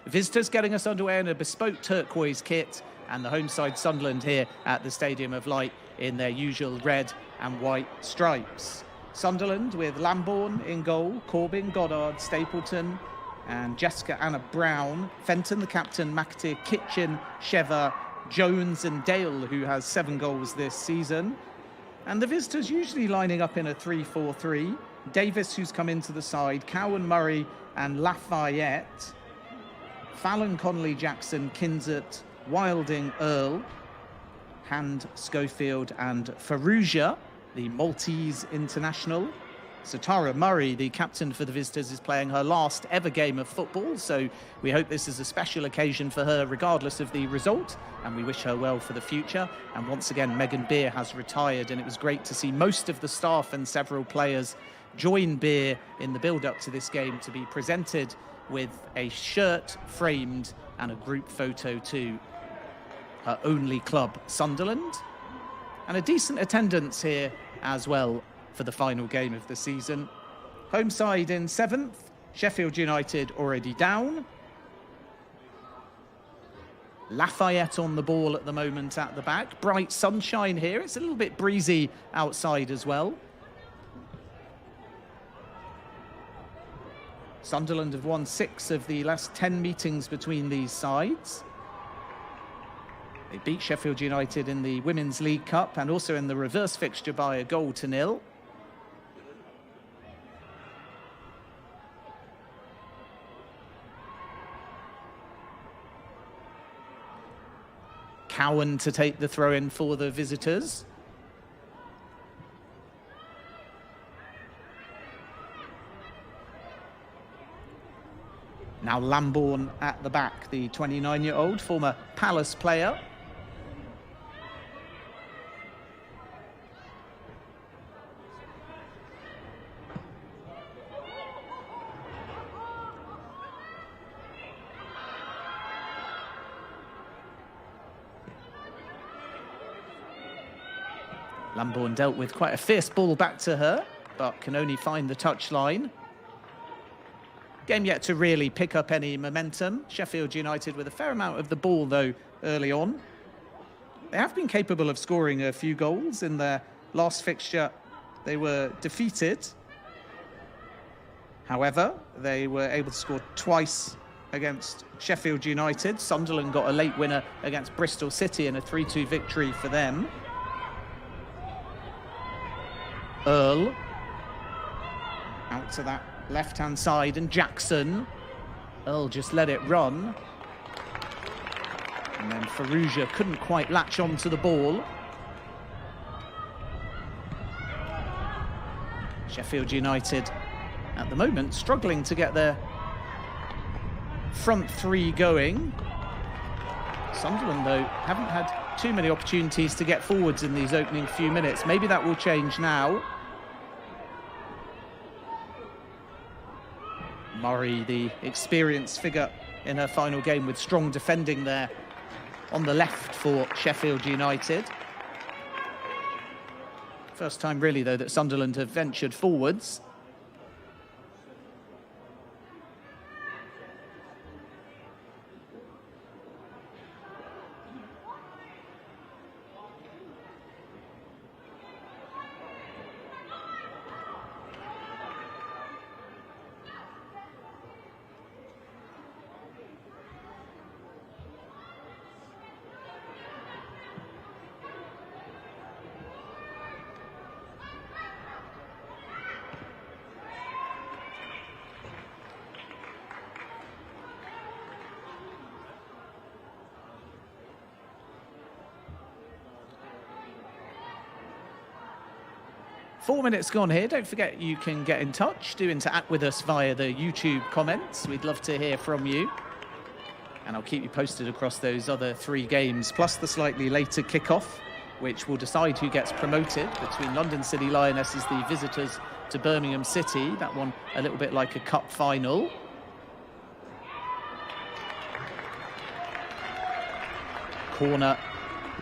Visitors getting us underway in a bespoke turquoise kit, and the home side Sunderland here at the Stadium of Light in their usual red and white stripes. Sunderland with Lambourne in goal, Corbyn, Goddard, Stapleton and Jessica Anna Brown. Fenton, the captain, McAteer, Kitchen, Sheva, Jones and Dale, who has 7 goals this season. And the visitors usually lining up in a 3-4-3. Davis, who's come into the side, Cowan, Murray and Lafayette. Fallon, Connolly, Jackson, Kinzert, Wilding, Earl, Hand, Schofield and Farrugia, the Maltese international. Satara Murray, the captain for the visitors, is playing her last ever game of football, so we hope this is a special occasion for her regardless of the result, and we wish her well for the future. And once again, Megan Beer has retired, and it was great to see most of the staff and several players join Beer in the build-up to this game to be presented with a shirt framed and a group photo to her only club, Sunderland. And a decent attendance here as well for the final game of the season. Home side in 7th, Sheffield United already down. Lafayette on the ball at the moment at the back. Bright sunshine here. It's a little bit breezy outside as well. Sunderland have won 6 of the last 10 meetings between these sides. They beat Sheffield United in the Women's League Cup and also in the reverse fixture by a 1-0. Cowan to take the throw-in for the visitors. Now Lambourne at the back, the 29-year-old former Palace player. Lambourne dealt with quite a fierce ball back to her, but can only find the touchline. Game yet to really pick up any momentum. Sheffield United with a fair amount of the ball, though, early on. They have been capable of scoring a few goals. In their last fixture, they were defeated. However, they were able to score twice against Sheffield United. Sunderland got a late winner against Bristol City in a 3-2 victory for them. Earl out to that left-hand side, and Jackson. Earl just let it run. And then Farrugia couldn't quite latch onto the ball. Sheffield United at the moment struggling to get their front 3 going. Sunderland, though, haven't had too many opportunities to get forwards in these opening few minutes. Maybe that will change now. Murray, the experienced figure in her final game, with strong defending there on the left for Sheffield United. First time, really, though, that Sunderland have ventured forwards. Four minutes gone here. Don't forget you can get in touch. Do interact with us via the YouTube comments. We'd love to hear from you. And I'll keep you posted across those other 3 games, plus the slightly later kickoff, which will decide who gets promoted between London City Lionesses, the visitors to Birmingham City. That one a little bit like a cup final. Corner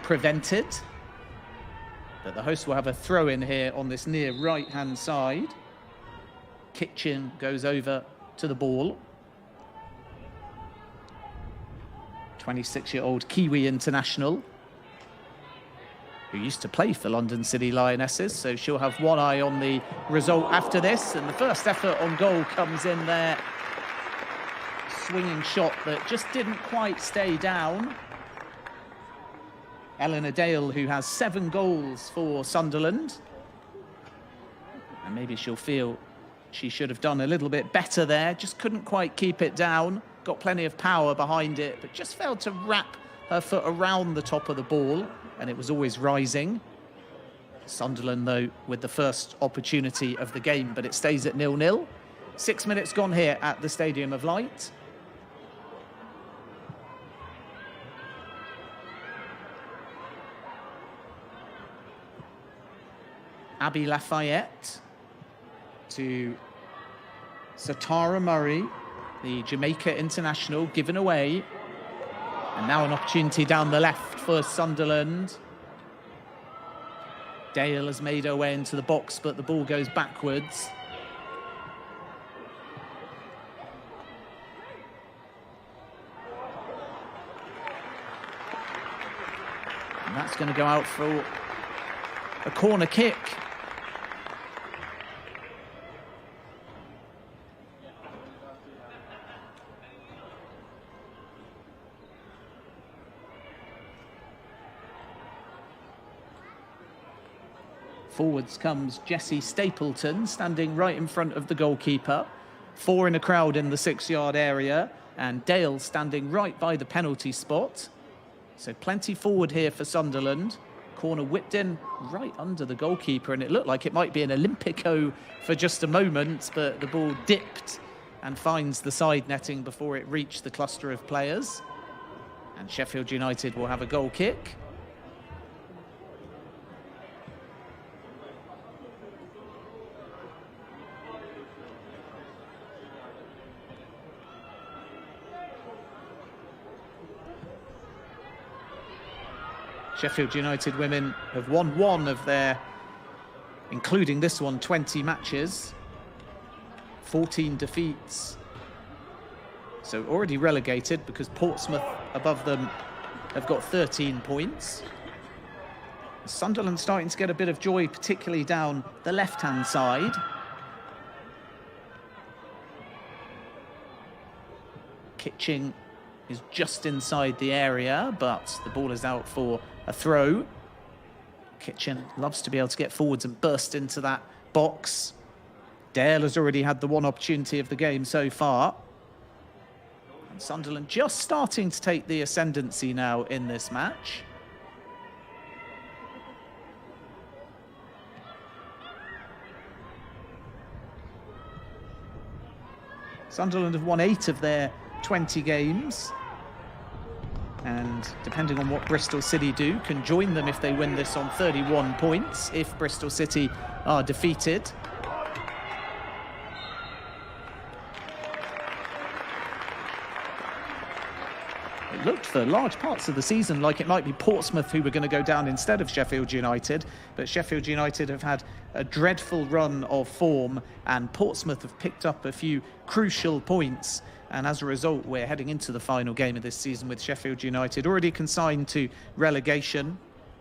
prevented. But the hosts will have a throw-in here on this near right-hand side. Kitchen goes over to the ball. 26-year-old Kiwi international, who used to play for London City Lionesses, so she'll have one eye on the result after this. And the first effort on goal comes in there. Swinging shot that just didn't quite stay down. Eleanor Dale, who has 7 goals for Sunderland. And maybe she'll feel she should have done a little bit better there. Just couldn't quite keep it down. Got plenty of power behind it, but just failed to wrap her foot around the top of the ball. And it was always rising. Sunderland, though, with the first opportunity of the game, but it stays at 0-0. 6 minutes gone here at the Stadium of Light. Abby Lafayette to Satara Murray, the Jamaica international, given away. And now an opportunity down the left for Sunderland. Dale has made her way into the box, but the ball goes backwards. And that's going to go out for a corner kick. Forwards comes Jessie Stapleton, standing right in front of the goalkeeper. 4 in a crowd in the 6-yard area, and Dale standing right by the penalty spot. So plenty forward here for Sunderland. Corner whipped in right under the goalkeeper, and it looked like it might be an Olympico for just a moment, but the ball dipped and finds the side netting before it reached the cluster of players. And Sheffield United will have a goal kick. Sheffield United women have won 1 of their, including this one, 20 matches, 14 defeats. So already relegated because Portsmouth above them have got 13 points. Sunderland starting to get a bit of joy, particularly down the left-hand side. Kitching is just inside the area, but the ball is out for a throw. Kitchen loves to be able to get forwards and burst into that box. Dale has already had the 1 opportunity of the game so far. And Sunderland just starting to take the ascendancy now in this match. Sunderland have won 8 of their 20 games. And depending on what Bristol City do, can join them if they win this on 31 points, if Bristol City are defeated. It looked for large parts of the season like it might be Portsmouth who were going to go down instead of Sheffield United, but Sheffield United have had a dreadful run of form, and Portsmouth have picked up a few crucial points. And as a result, we're heading into the final game of this season with Sheffield United already consigned to relegation.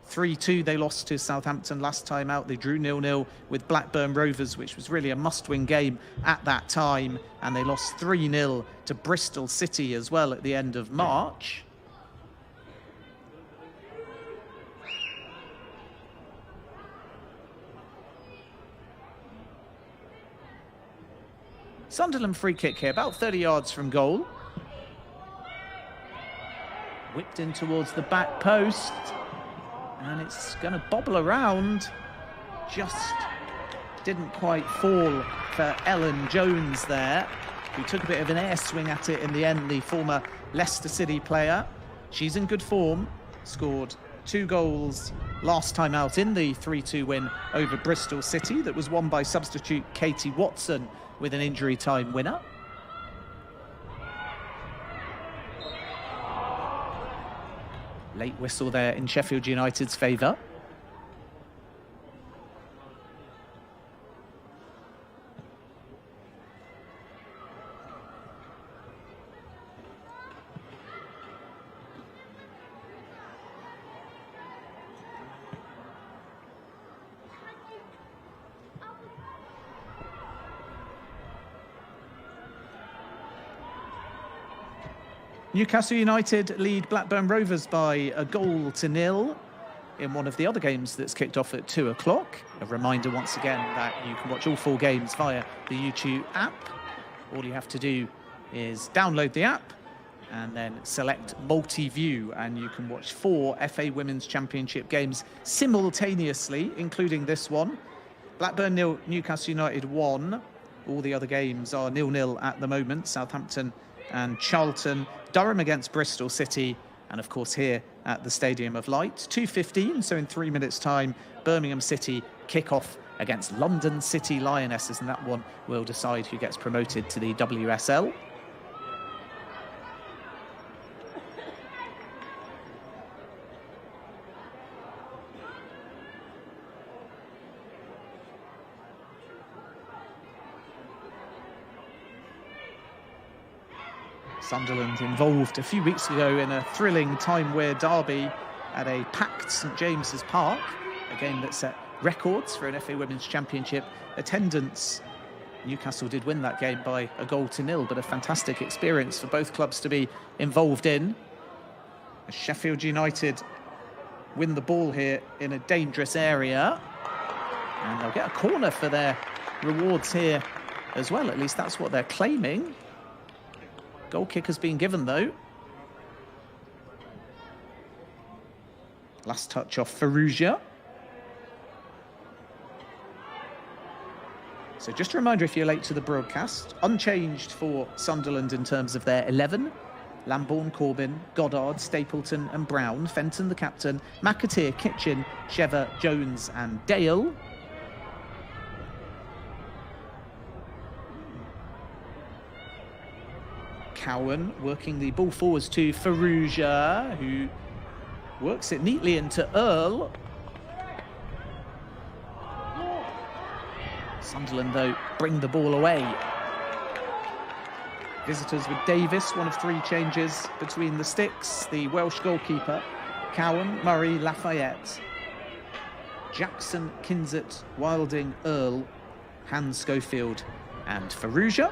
3-2 they lost to Southampton last time out. They drew 0-0 with Blackburn Rovers, which was really a must-win game at that time. And they lost 3-0 to Bristol City as well at the end of March. Sunderland free kick here, about 30 yards from goal. Whipped in towards the back post. And it's going to bobble around. Just didn't quite fall for Ellen Jones there, who took a bit of an air swing at it in the end, the former Leicester City player. She's in good form, scored 2 goals last time out in the 3-2 win over Bristol City that was won by substitute Katie Watson with an injury time winner. Late whistle there in Sheffield United's favour. Newcastle United lead Blackburn Rovers by 1-0 in one of the other games that's kicked off at 2 o'clock. A reminder once again that you can watch all 4 games via the YouTube app. All you have to do is download the app and then select multi-view, and you can watch 4 FA Women's Championship games simultaneously, including this one. Blackburn 0, Newcastle United 1. All the other games are 0-0 at the moment. Southampton and Charlton, Durham against Bristol City, and of course here at the Stadium of Light. 2:15, so in 3 minutes' time, Birmingham City kick off against London City Lionesses, and that one will decide who gets promoted to the WSL. Sunderland involved a few weeks ago in a thrilling time-wear derby at a packed St James's Park, a game that set records for an FA Women's Championship attendance. Newcastle did win that game by 1-0, but a fantastic experience for both clubs to be involved in. As Sheffield United win the ball here in a dangerous area, and they'll get a corner for their rewards here as well. At least that's what they're claiming. Goal kick has been given, though. Last touch off Ferrugia. So just a reminder, if you're late to the broadcast, unchanged for Sunderland in terms of their 11. Lambourne, Corbyn, Goddard, Stapleton and Brown. Fenton, the captain. McAteer, Kitchen, Shever, Jones and Dale. Cowan working the ball forwards to Ferrugia, who works it neatly into Earl. Sunderland, though, bring the ball away. Visitors with Davis, one of 3 changes between the sticks. The Welsh goalkeeper, Cowan, Murray, Lafayette, Jackson, Kinzet, Wilding, Earl, Hans Schofield and Ferrugia.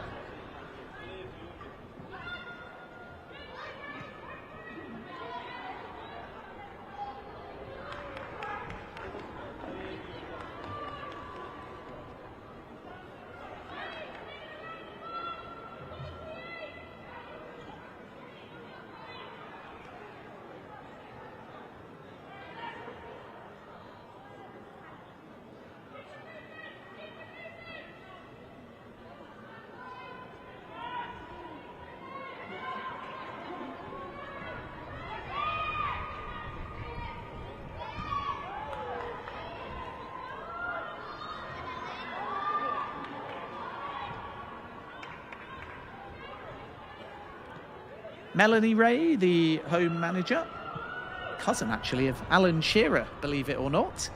Melanie Ray, the home manager, cousin actually of Alan Shearer, believe it or not.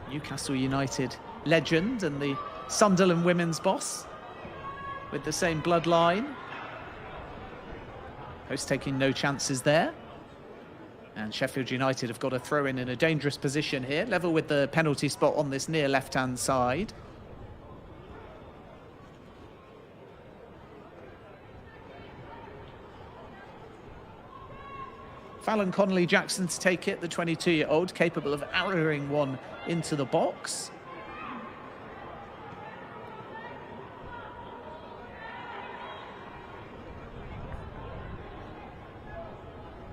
Newcastle United legend and the Sunderland women's boss with the same bloodline. Host taking no chances there. And Sheffield United have got a throw in a dangerous position here, level with the penalty spot on this near left-hand side. Fallon Connolly-Jackson to take it, the 22-year-old, capable of arrowing one into the box.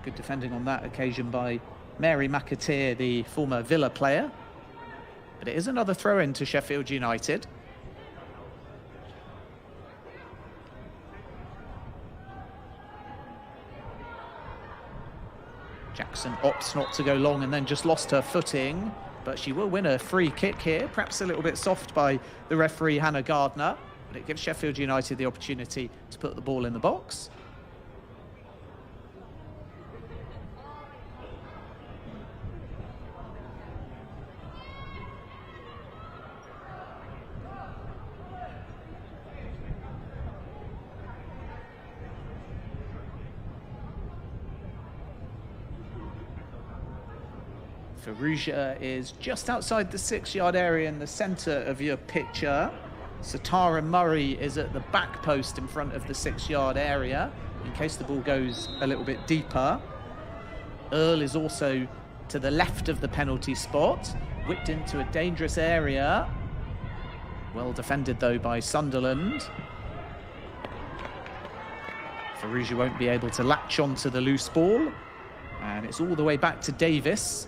Good defending on that occasion by Mary McAteer, the former Villa player. But it is another throw-in to Sheffield United. Jackson opts not to go long and then just lost her footing, but she will win a free kick here, perhaps a little bit soft by the referee Hannah Gardner, but it gives Sheffield United the opportunity to put the ball in the box. Ferrugia is just outside the 6-yard area in the centre of your picture. Satara Murray is at the back post in front of the 6-yard area. in case the ball goes a little bit deeper. Earl is also to the left of the penalty spot, whipped into a dangerous area. Well defended though by Sunderland. Ferrugia won't be able to latch onto the loose ball, and it's all the way back to Davis.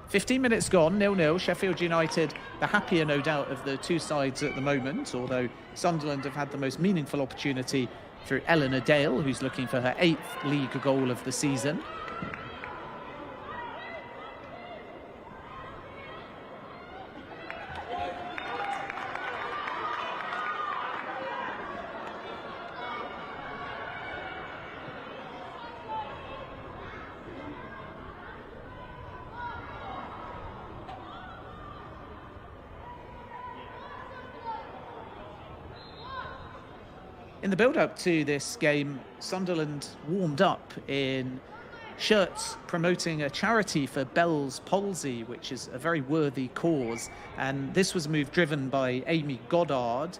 15 minutes gone, 0-0. Sheffield United, the happier, no doubt, of the two sides at the moment, although Sunderland have had the most meaningful opportunity through Eleanor Dale, who's looking for her 8th league goal of the season. In the build-up to this game, Sunderland warmed up in shirts promoting a charity for Bell's palsy, which is a very worthy cause. And this was a move driven by Amy Goddard,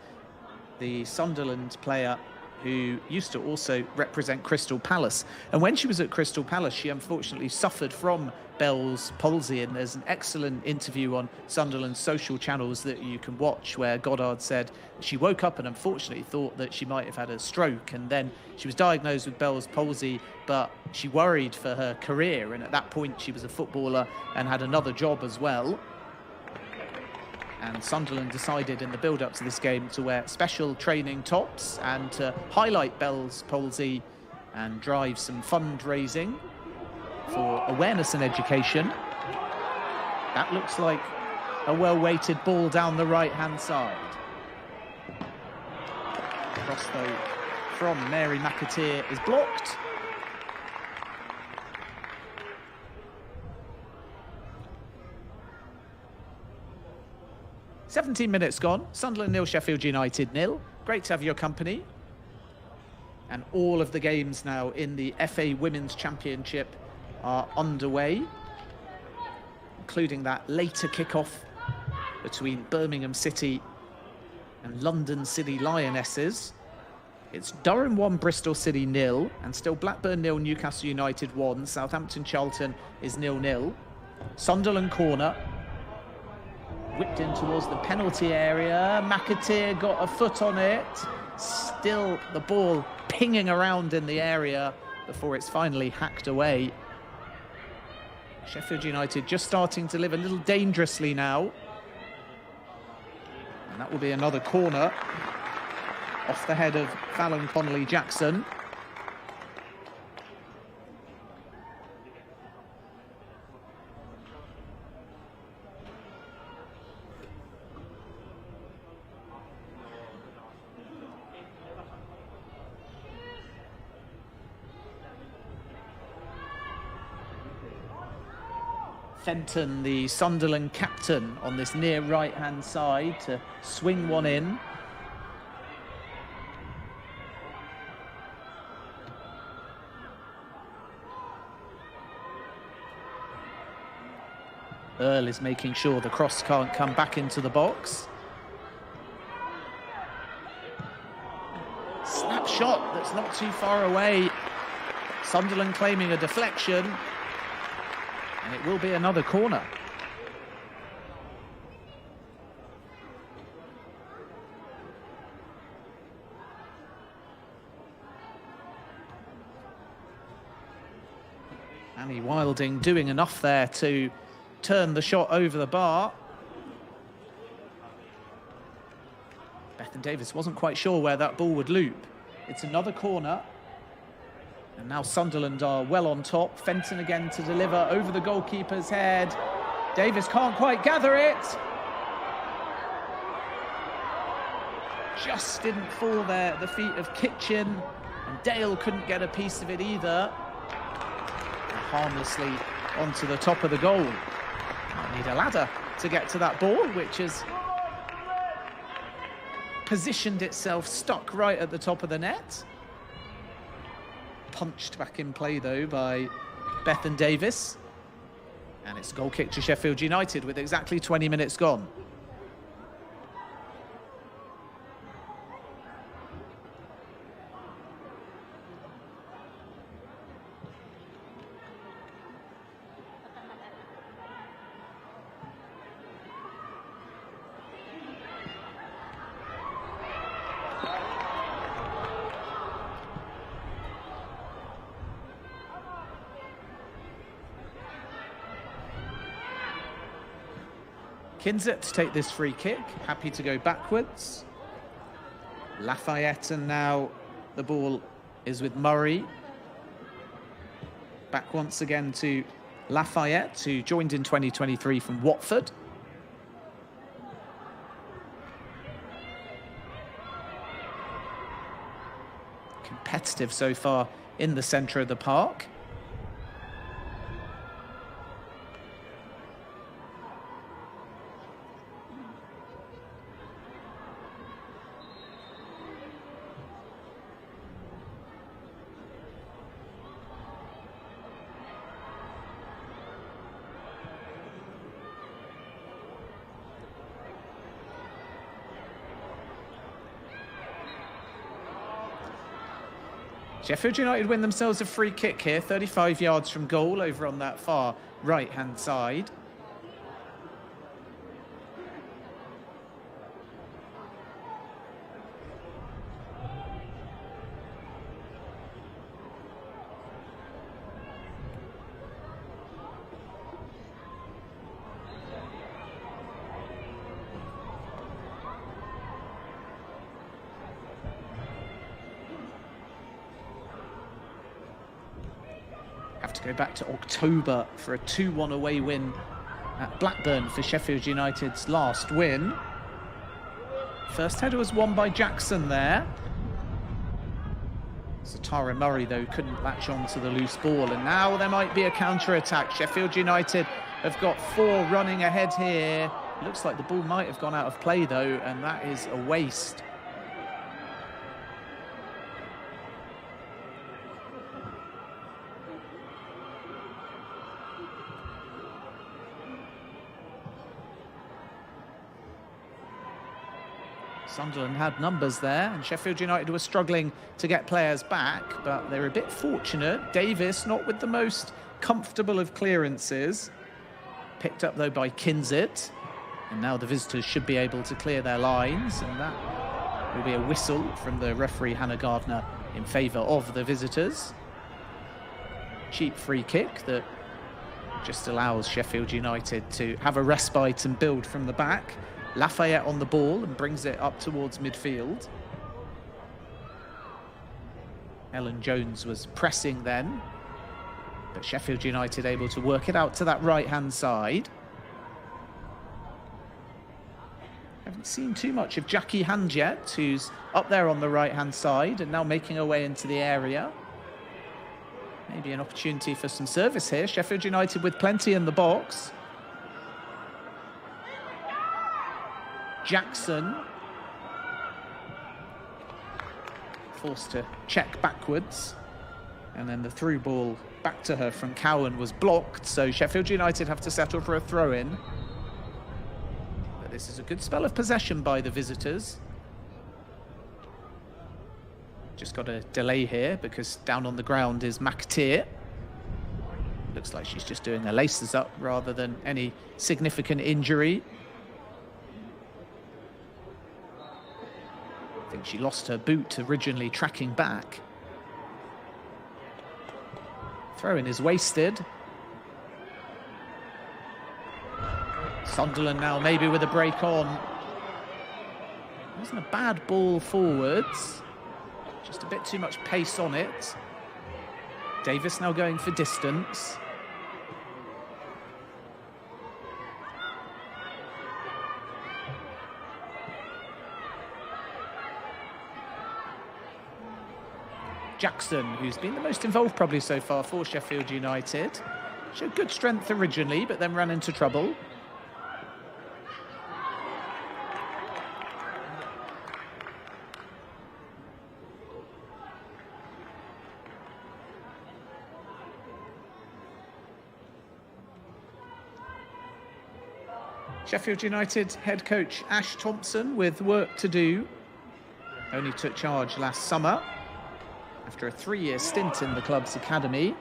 the Sunderland player who used to also represent Crystal Palace. And when she was at Crystal Palace, she unfortunately suffered from Bell's palsy, and there's an excellent interview on Sunderland's social channels that you can watch where Goddard said she woke up and unfortunately thought that she might have had a stroke, and then she was diagnosed with Bell's palsy, but she worried for her career, and at that point she was a footballer and had another job as well. And Sunderland decided in the build-up to this game to wear special training tops and to highlight Bell's palsy and drive some fundraising for awareness and education. That looks like a well-weighted ball down the right-hand side. Cross, though, from Mary McAteer is blocked. "17 minutes gone, Sunderland 0, Sheffield United 0. Great to have your company. And all of the games now in the FA Women's Championship are underway, including that later kick-off between Birmingham City and London City Lionesses. It's Durham 1, Bristol City 0, and still Blackburn 0, Newcastle United 1. Southampton Charlton is 0-0. Sunderland corner. Whipped in towards the penalty area. McAteer got a foot on it. Still the ball pinging around in the area before it's finally hacked away. Sheffield United just starting to live a little dangerously now. And that will be another corner off the head of Fallon Connolly-Jackson. Fenton, the Sunderland captain, on this near right-hand side to swing one in. Earl is making sure the cross can't come back into the box. Snap shot that's not too far away. Sunderland claiming a deflection. And it will be another corner. Annie Wilding doing enough there to turn the shot over the bar. Bethan Davis wasn't quite sure where that ball would loop. It's another corner. And now Sunderland are well on top. Fenton again to deliver over the goalkeeper's head. Davis can't quite gather it. Just didn't fall there at the feet of Kitchen. And Dale couldn't get a piece of it either. And harmlessly onto the top of the goal. Might need a ladder to get to that ball, which has positioned itself stuck right at the top of the net. Punched back in play, though, by Bethan Davis. And it's a goal kick to Sheffield United with exactly 20 minutes gone. Kinzet to take this free kick, happy to go backwards. Lafayette, and now the ball is with Murray. Back once again to Lafayette, who joined in 2023 from Watford. Competitive so far in the centre of the park. Sheffield United win themselves a free kick here, 35 yards from goal over on that far right-hand side. Have to go back to October for a 2-1 away win at Blackburn for Sheffield United's last win. First header was won by Jackson there. Tara Murray, though, couldn't latch on to the loose ball. And now there might be a counter-attack. Sheffield United have got 4 running ahead here. Looks like the ball might have gone out of play, though, and that is a waste. Sunderland had numbers there, and Sheffield United were struggling to get players back, but they're a bit fortunate. Davis not with the most comfortable of clearances. Picked up, though, by Kinzet. And now the visitors should be able to clear their lines, and that will be a whistle from the referee, Hannah Gardner, in favour of the visitors. Cheap free kick that just allows Sheffield United to have a respite and build from the back. Lafayette on the ball and brings it up towards midfield. Ellen Jones was pressing then, but Sheffield United able to work it out to that right-hand side. Haven't seen too much of Jackie Hand yet, who's up there on the right-hand side and now making her way into the area. Maybe an opportunity for some service here. Sheffield United with plenty in the box. Jackson forced to check backwards, and then the through ball back to her from Cowan was blocked, so Sheffield United have to settle for a throw-in. But this is a good spell of possession by the visitors. Just got a delay here because down on the ground is McAteer. Looks like she's just doing her laces up rather than any significant injury. I think she lost her boot originally tracking back. Throw-in is wasted. Sunderland now maybe with a break on. Wasn't a bad ball forwards. Just a bit too much pace on it. Davis now going for distance. Jackson, who's been the most involved probably so far for Sheffield United. Showed good strength originally, but then ran into trouble. Sheffield United head coach Ash Thompson with work to do. Only took charge last summer after a 3-year stint in the club's academy.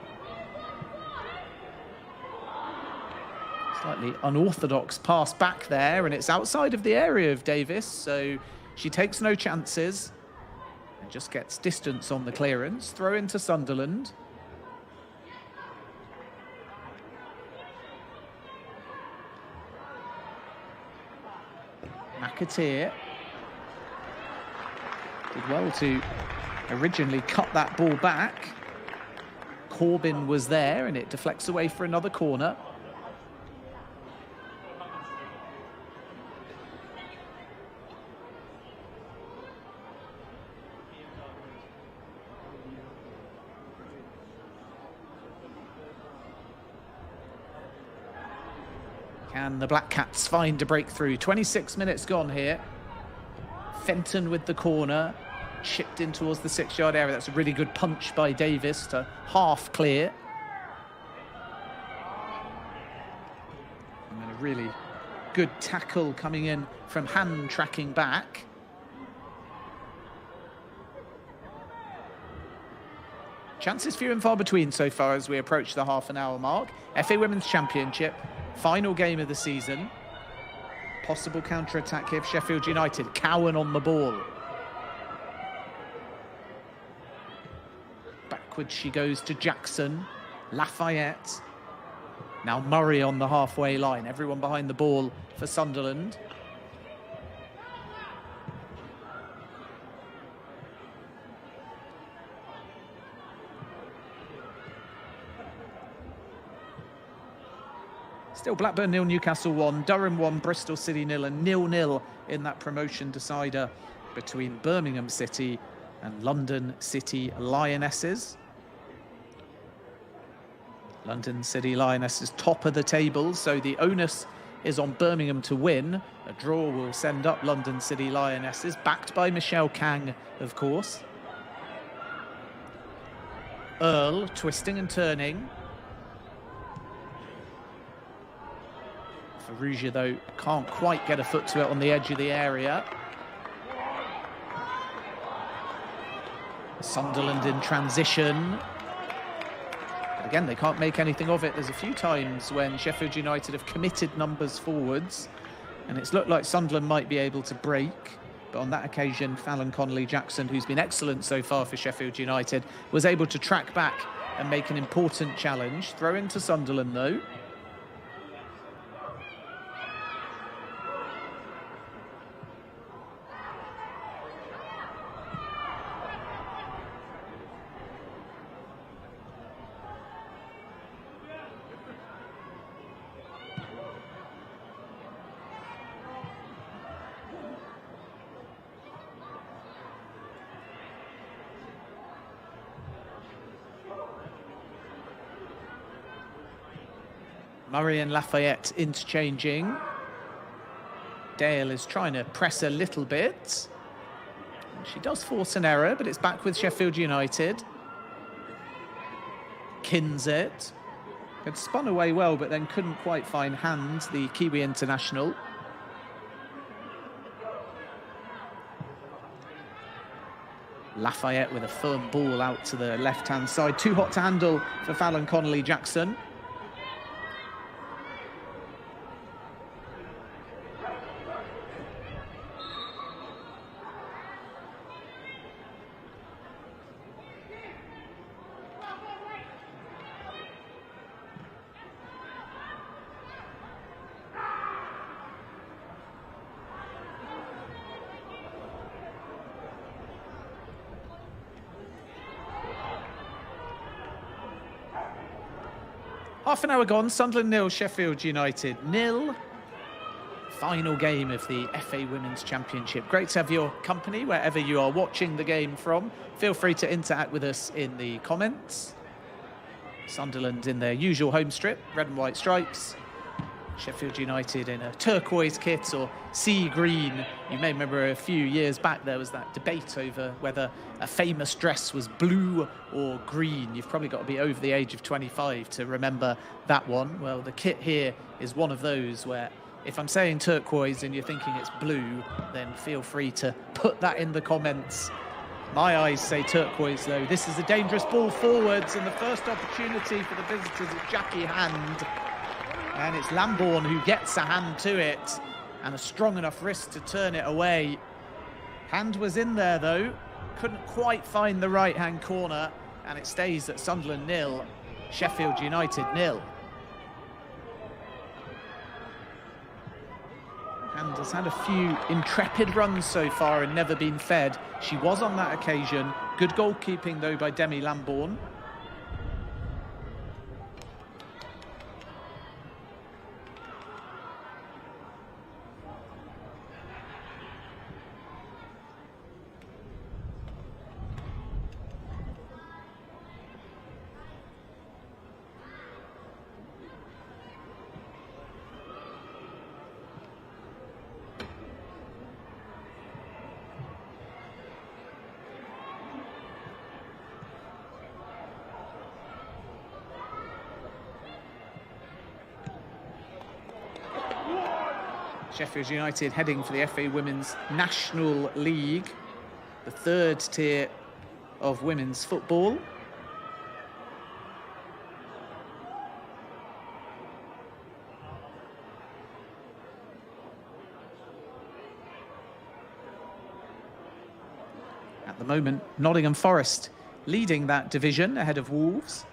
Slightly unorthodox pass back there, and it's outside of the area of Davis, so she takes no chances and just gets distance on the clearance. Throw into Sunderland. McAteer did well to originally cut that ball back. Corbyn was there, and it deflects away for another corner. Can the Black Cats find a breakthrough? 26 minutes gone here. Fenton with the corner, chipped in towards the 6-yard area. That's a really good punch by Davis to half clear. And then a really good tackle coming in from Hand tracking back. Chances few and far between so far as we approach the half-an-hour mark. FA Women's Championship, final game of the season. Possible counter-attack here for Sheffield United. Cowan on the ball. Backwards she goes to Jackson. Lafayette. Now Murray on the halfway line. Everyone behind the ball for Sunderland. Still Blackburn 0, Newcastle 1, Durham 1, Bristol City 0, and 0-0 in that promotion decider between Birmingham City and London City Lionesses. London City Lionesses top of the table, so the onus is on Birmingham to win. A draw will send up London City Lionesses, backed by Michelle Kang, of course. Earl twisting and turning. Farrugia, though, can't quite get a foot to it on the edge of the area. Sunderland in transition. But again, they can't make anything of it. There's a few times when Sheffield United have committed numbers forwards, and it's looked like Sunderland might be able to break. But on that occasion, Fallon Connolly-Jackson, who's been excellent so far for Sheffield United, was able to track back and make an important challenge. Throw into Sunderland, though. Murray and Lafayette interchanging. Dale is trying to press a little bit. She does force an error, but it's back with Sheffield United. Kinzet had spun away well, but then couldn't quite find Hand, the Kiwi international. Lafayette with a firm ball out to the left-hand side. Too hot to handle for Fallon Connolly-Jackson. Half an hour gone, Sunderland 0, Sheffield United 0. Final game of the FA Women's Championship. Great to have your company wherever you are watching the game from. Feel free to interact with us in the comments. Sunderland in their usual home strip, red and white stripes. Sheffield United in a turquoise kit or sea green. You may remember a few years back there was that debate over whether a famous dress was blue or green. You've probably got to be over the age of 25 to remember that one. Well, the kit here is one of those where if I'm saying turquoise and you're thinking it's blue, then feel free to put that in the comments. My eyes say turquoise, though. This is a dangerous ball forwards, and the first opportunity for the visitors is Jackie Hand. And it's Lambourne who gets a hand to it, and a strong enough wrist to turn it away. Hand was in there, though. Couldn't quite find the right-hand corner, and it stays at Sunderland 0, Sheffield United 0. And has had a few intrepid runs so far and never been fed. She was on that occasion. Good goalkeeping, though, by Demi Lambourne. Sheffield United heading for the FA Women's National League, the third tier of women's football. At the moment, Nottingham Forest leading that division ahead of Wolves.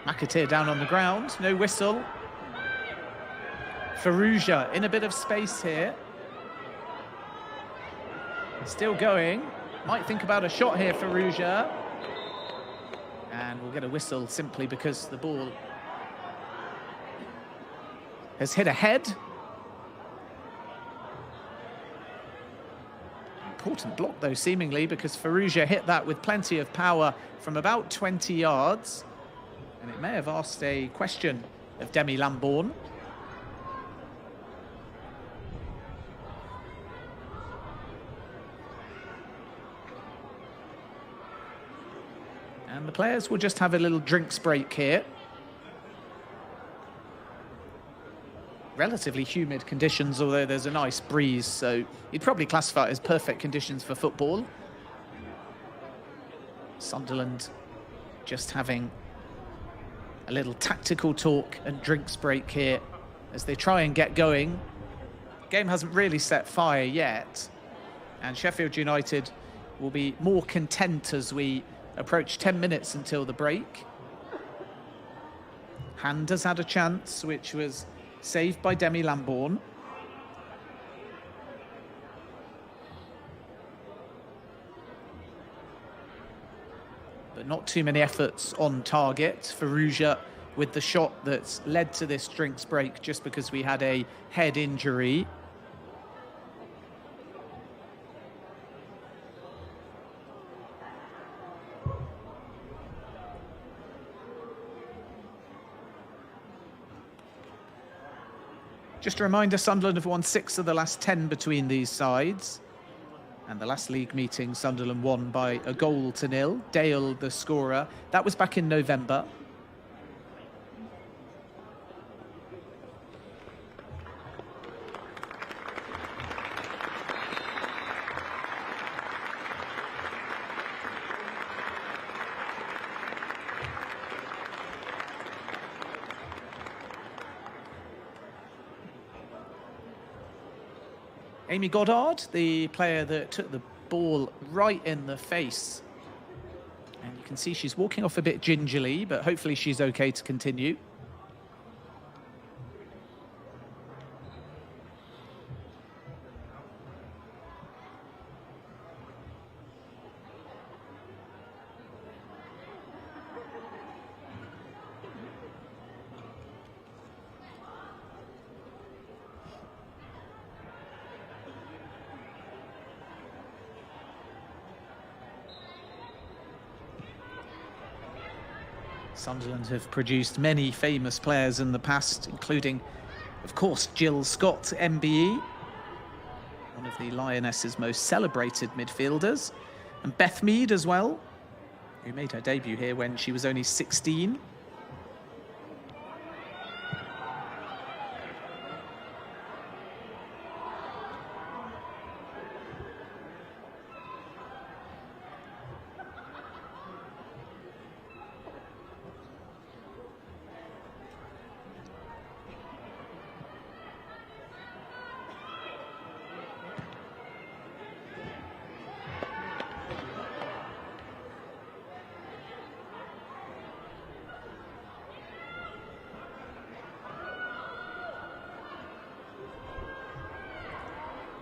McAteer down on the ground, no whistle. Farouja in a bit of space here. Still going. Might think about a shot here, Farouja. And we'll get a whistle simply because the ball has hit a head. Important block, though, seemingly, because Farouja hit that with plenty of power from about 20 yards. And it may have asked a question of Demi Lambourne. And the players will just have a little drinks break here. Relatively humid conditions, although there's a nice breeze, so you'd probably classify it as perfect conditions for football. Sunderland just having a little tactical talk and drinks break here as they try and get going. The game hasn't really set fire yet, and Sheffield United will be more content as we approach 10 minutes until the break. Hand has had a chance, which was saved by Demi Lambourne. But not too many efforts on target. Farouja with the shot that's led to this drinks break just because we had a head injury. Just a reminder, Sunderland have won 6 of the last 10 between these sides. And the last league meeting, Sunderland won by a 1-0. Dale, the scorer. That was back in November. Amy Goddard, the player that took the ball right in the face. And you can see she's walking off a bit gingerly, but hopefully she's okay to continue. Sunderland have produced many famous players in the past, including, of course, Jill Scott, MBE, one of the Lionesses' most celebrated midfielders, and Beth Mead as well, who made her debut here when she was only 16.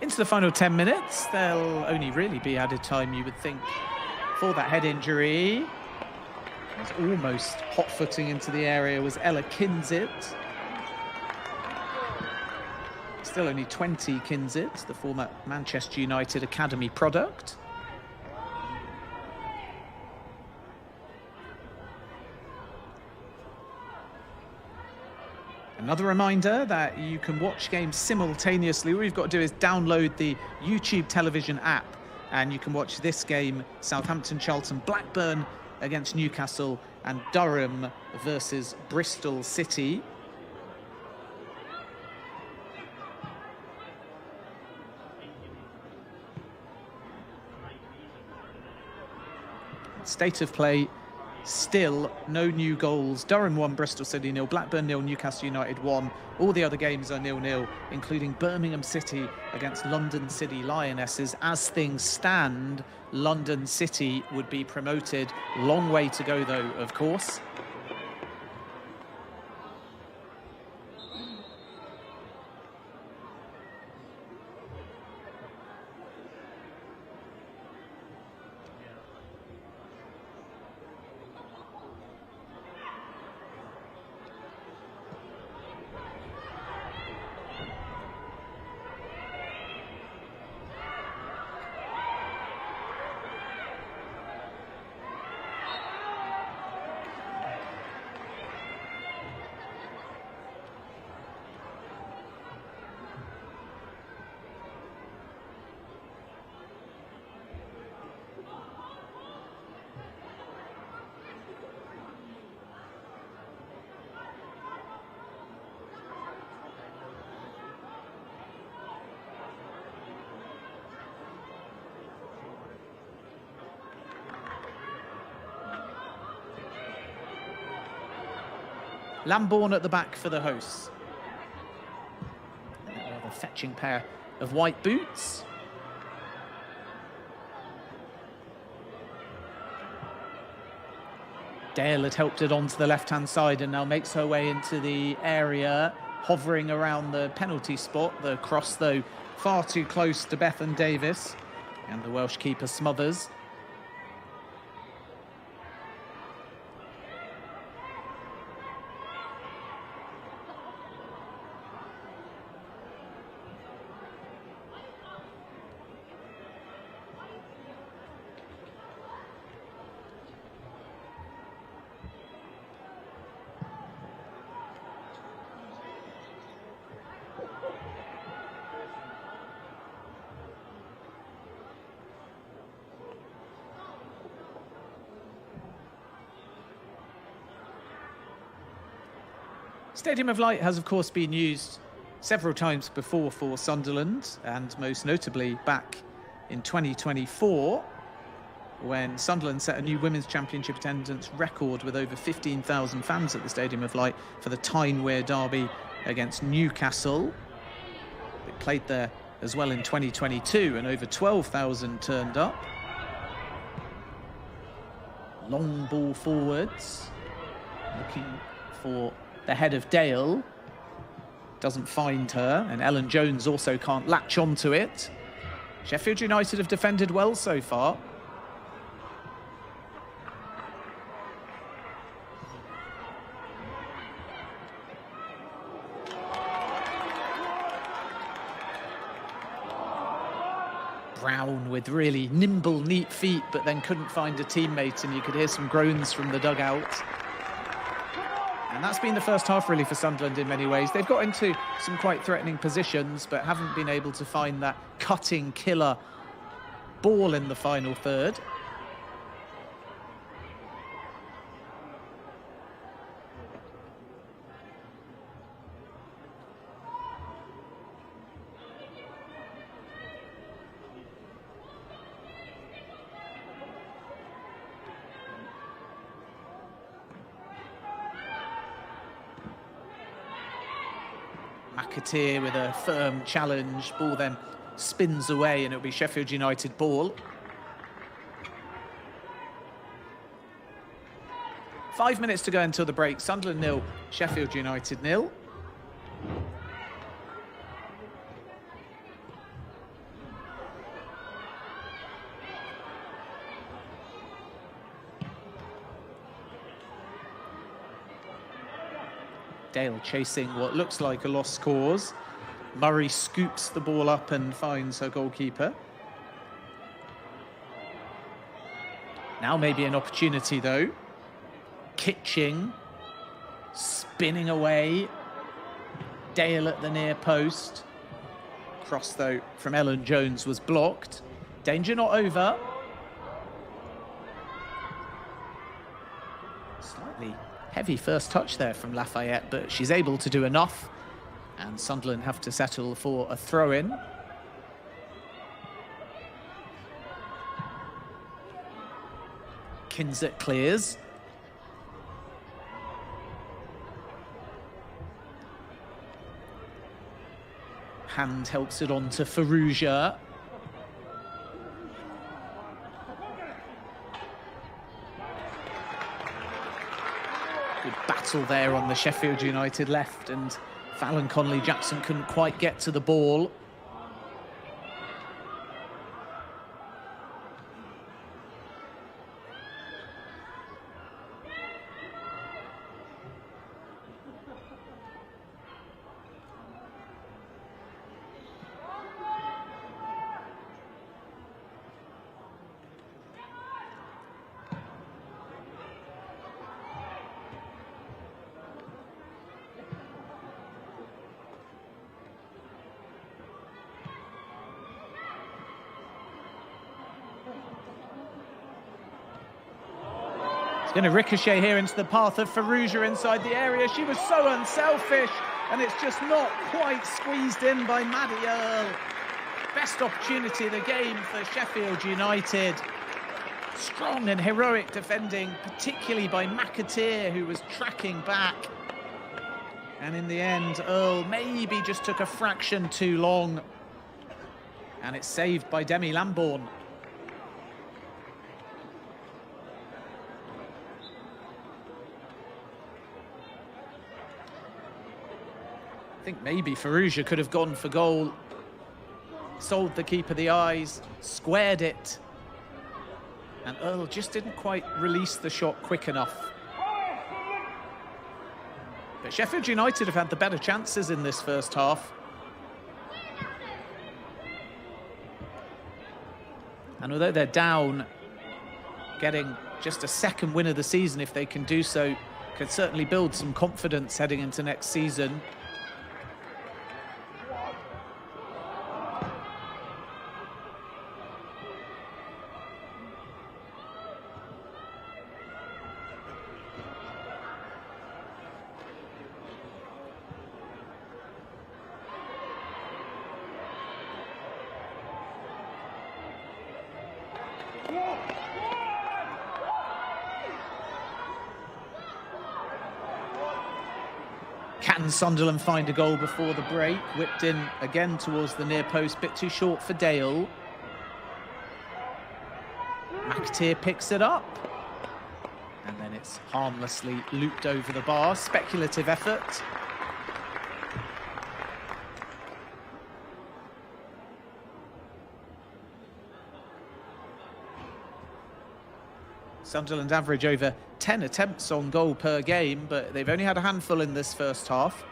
Into the final 10 minutes, there'll only really be added time, you would think, for that head injury. Was almost hot-footing into the area was Ella Kinzit. Still only 20, Kinzit, the former Manchester United Academy product. Another reminder that you can watch games simultaneously. All you've got to do is download the YouTube television app, and you can watch this game, Southampton, Charlton, Blackburn against Newcastle, and Durham versus Bristol City. State of play, still no new goals. Durham 1, Bristol City 0, Blackburn 0, Newcastle United 1. All the other games are 0-0, including Birmingham City against London City Lionesses. As things stand, London City would be promoted. Long way to go, though, of course. Lambourne at the back for the hosts. A rather fetching pair of white boots. Dale had helped it onto the left-hand side and now makes her way into the area, hovering around the penalty spot. The cross, though, far too close to Bethan Davis, and the Welsh keeper Smothers. Stadium of Light has, of course, been used several times before for Sunderland, and most notably back in 2024, when Sunderland set a new Women's Championship attendance record with over 15,000 fans at the Stadium of Light for the Tyne-Wear derby against Newcastle. They played there as well in 2022, and over 12,000 turned up. Long ball forwards, looking for the head of Dale, doesn't find her, and Ellen Jones also can't latch onto it. Sheffield United have defended well so far. Brown with really nimble, neat feet, but then couldn't find a teammate, and you could hear some groans from the dugout. And that's been the first half, really, for Sunderland in many ways. They've got into some quite threatening positions, but haven't been able to find that cutting killer ball in the final third. McAteer with a firm challenge. Ball then spins away and it'll be Sheffield United ball. 5 minutes to go until the break. Sunderland 0, Sheffield United 0. Dale chasing what looks like a lost cause. Murray scoops the ball up and finds her goalkeeper. Now maybe an opportunity though. Kitching, spinning away. Dale at the near post. Cross though from Ellen Jones was blocked. Danger not over. Slightly heavy first touch there from Lafayette, but she's able to do enough. And Sunderland have to settle for a throw-in. Kinzet clears. Hand helps it on to Farouja. Good battle there on the Sheffield United left, and Fallon Connolly-Jackson couldn't quite get to the ball. Going to ricochet here into the path of Farouja inside the area. She was so unselfish, and it's just not quite squeezed in by Maddie Earle. Best opportunity of the game for Sheffield United. Strong and heroic defending, particularly by McAteer, who was tracking back. And in the end, Earle maybe just took a fraction too long. And it's saved by Demi Lambourne. I think maybe Farouja could have gone for goal, sold the keeper the eyes, squared it, and Earle just didn't quite release the shot quick enough. But Sheffield United have had the better chances in this first half. And although they're down, getting just a second win of the season, if they can do so, could certainly build some confidence heading into next season. Can Sunderland find a goal before the break? Whipped in again towards the near post, bit too short for Dale. McAteer picks it up. And then it's harmlessly looped over the bar. Speculative effort. Sunderland average over 10 attempts on goal per game, but they've only had a handful in this first half.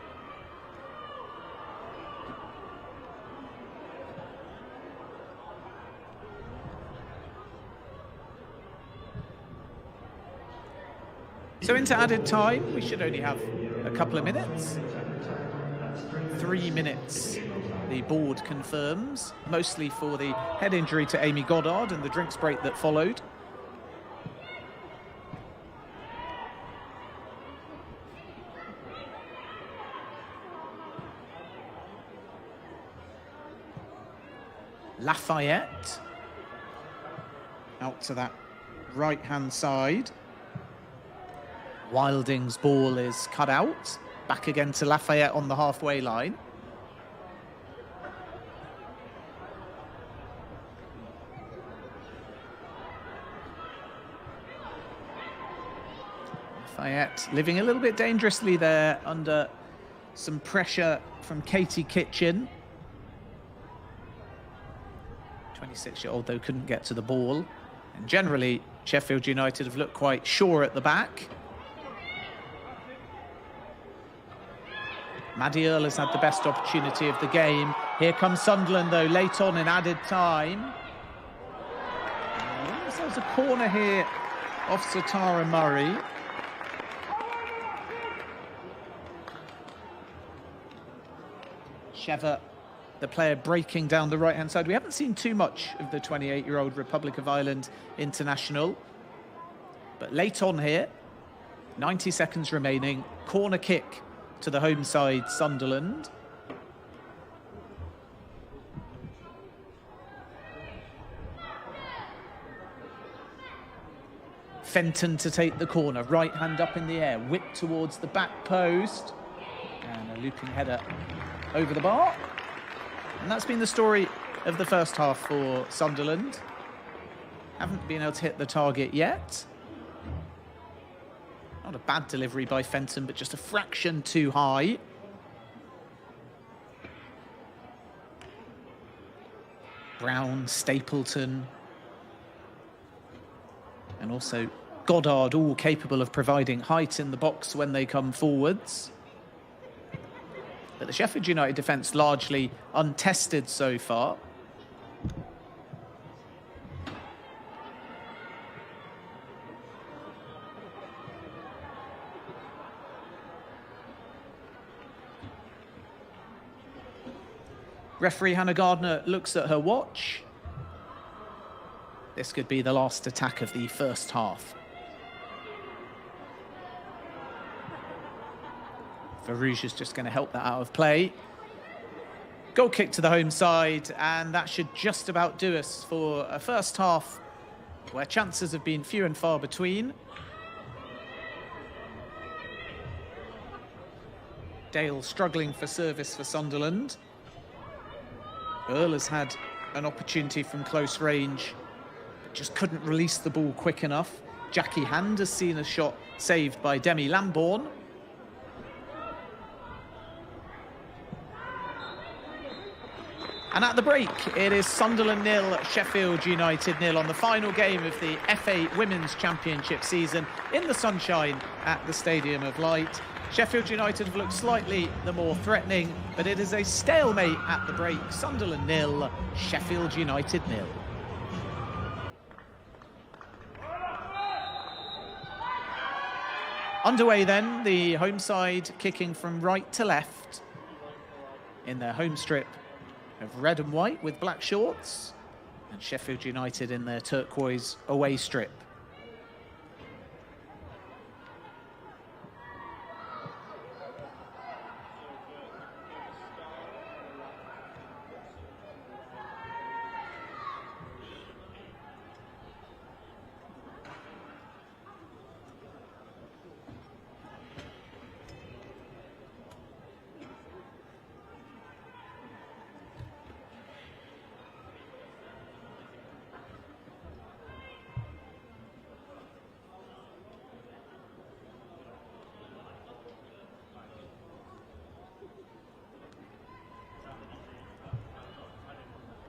So into added time, we should only have a couple of minutes. 3 minutes, the board confirms, mostly for the head injury to Amy Goddard and the drinks break that followed. Lafayette out to that right-hand side. Wilding's ball is cut out. Back again to Lafayette on the halfway line. Lafayette living a little bit dangerously there under some pressure from Katie Kitchen. 26-year-old, though, couldn't get to the ball. And generally, Sheffield United have looked quite sure at the back. Maddie Earle has had the best opportunity of the game. Here comes Sunderland, though, late on in added time. There's a corner here off Satara Murray. Sheva, the player, breaking down the right-hand side. We haven't seen too much of the 28-year-old Republic of Ireland international. But late on here, 90 seconds remaining, corner kick to the home side, Sunderland. Fenton to take the corner, right hand up in the air, whip towards the back post, and a looping header over the bar. And that's been the story of the first half for Sunderland. Haven't been able to hit the target yet. Not a bad delivery by Fenton, but just a fraction too high. Brown, Stapleton, and also Goddard, all capable of providing height in the box when they come forwards. But the Sheffield United defence largely untested so far. Referee Hannah Gardner looks at her watch. This could be the last attack of the first half. Farouche is just going to help that out of play. Goal kick to the home side, and that should just about do us for a first half where chances have been few and far between. Dale struggling for service for Sunderland. Earle has had an opportunity from close range, but just couldn't release the ball quick enough. Jackie Hand has seen a shot saved by Demi Lambourne. And at the break, it is Sunderland 0, Sheffield United 0 on the final game of the FA Women's Championship season in the sunshine at the Stadium of Light. Sheffield United have looked slightly the more threatening, but it is a stalemate at the break. Sunderland 0, Sheffield United 0. Underway then, the home side kicking from right to left in their home strip of red and white with black shorts, and Sheffield United in their turquoise away strip.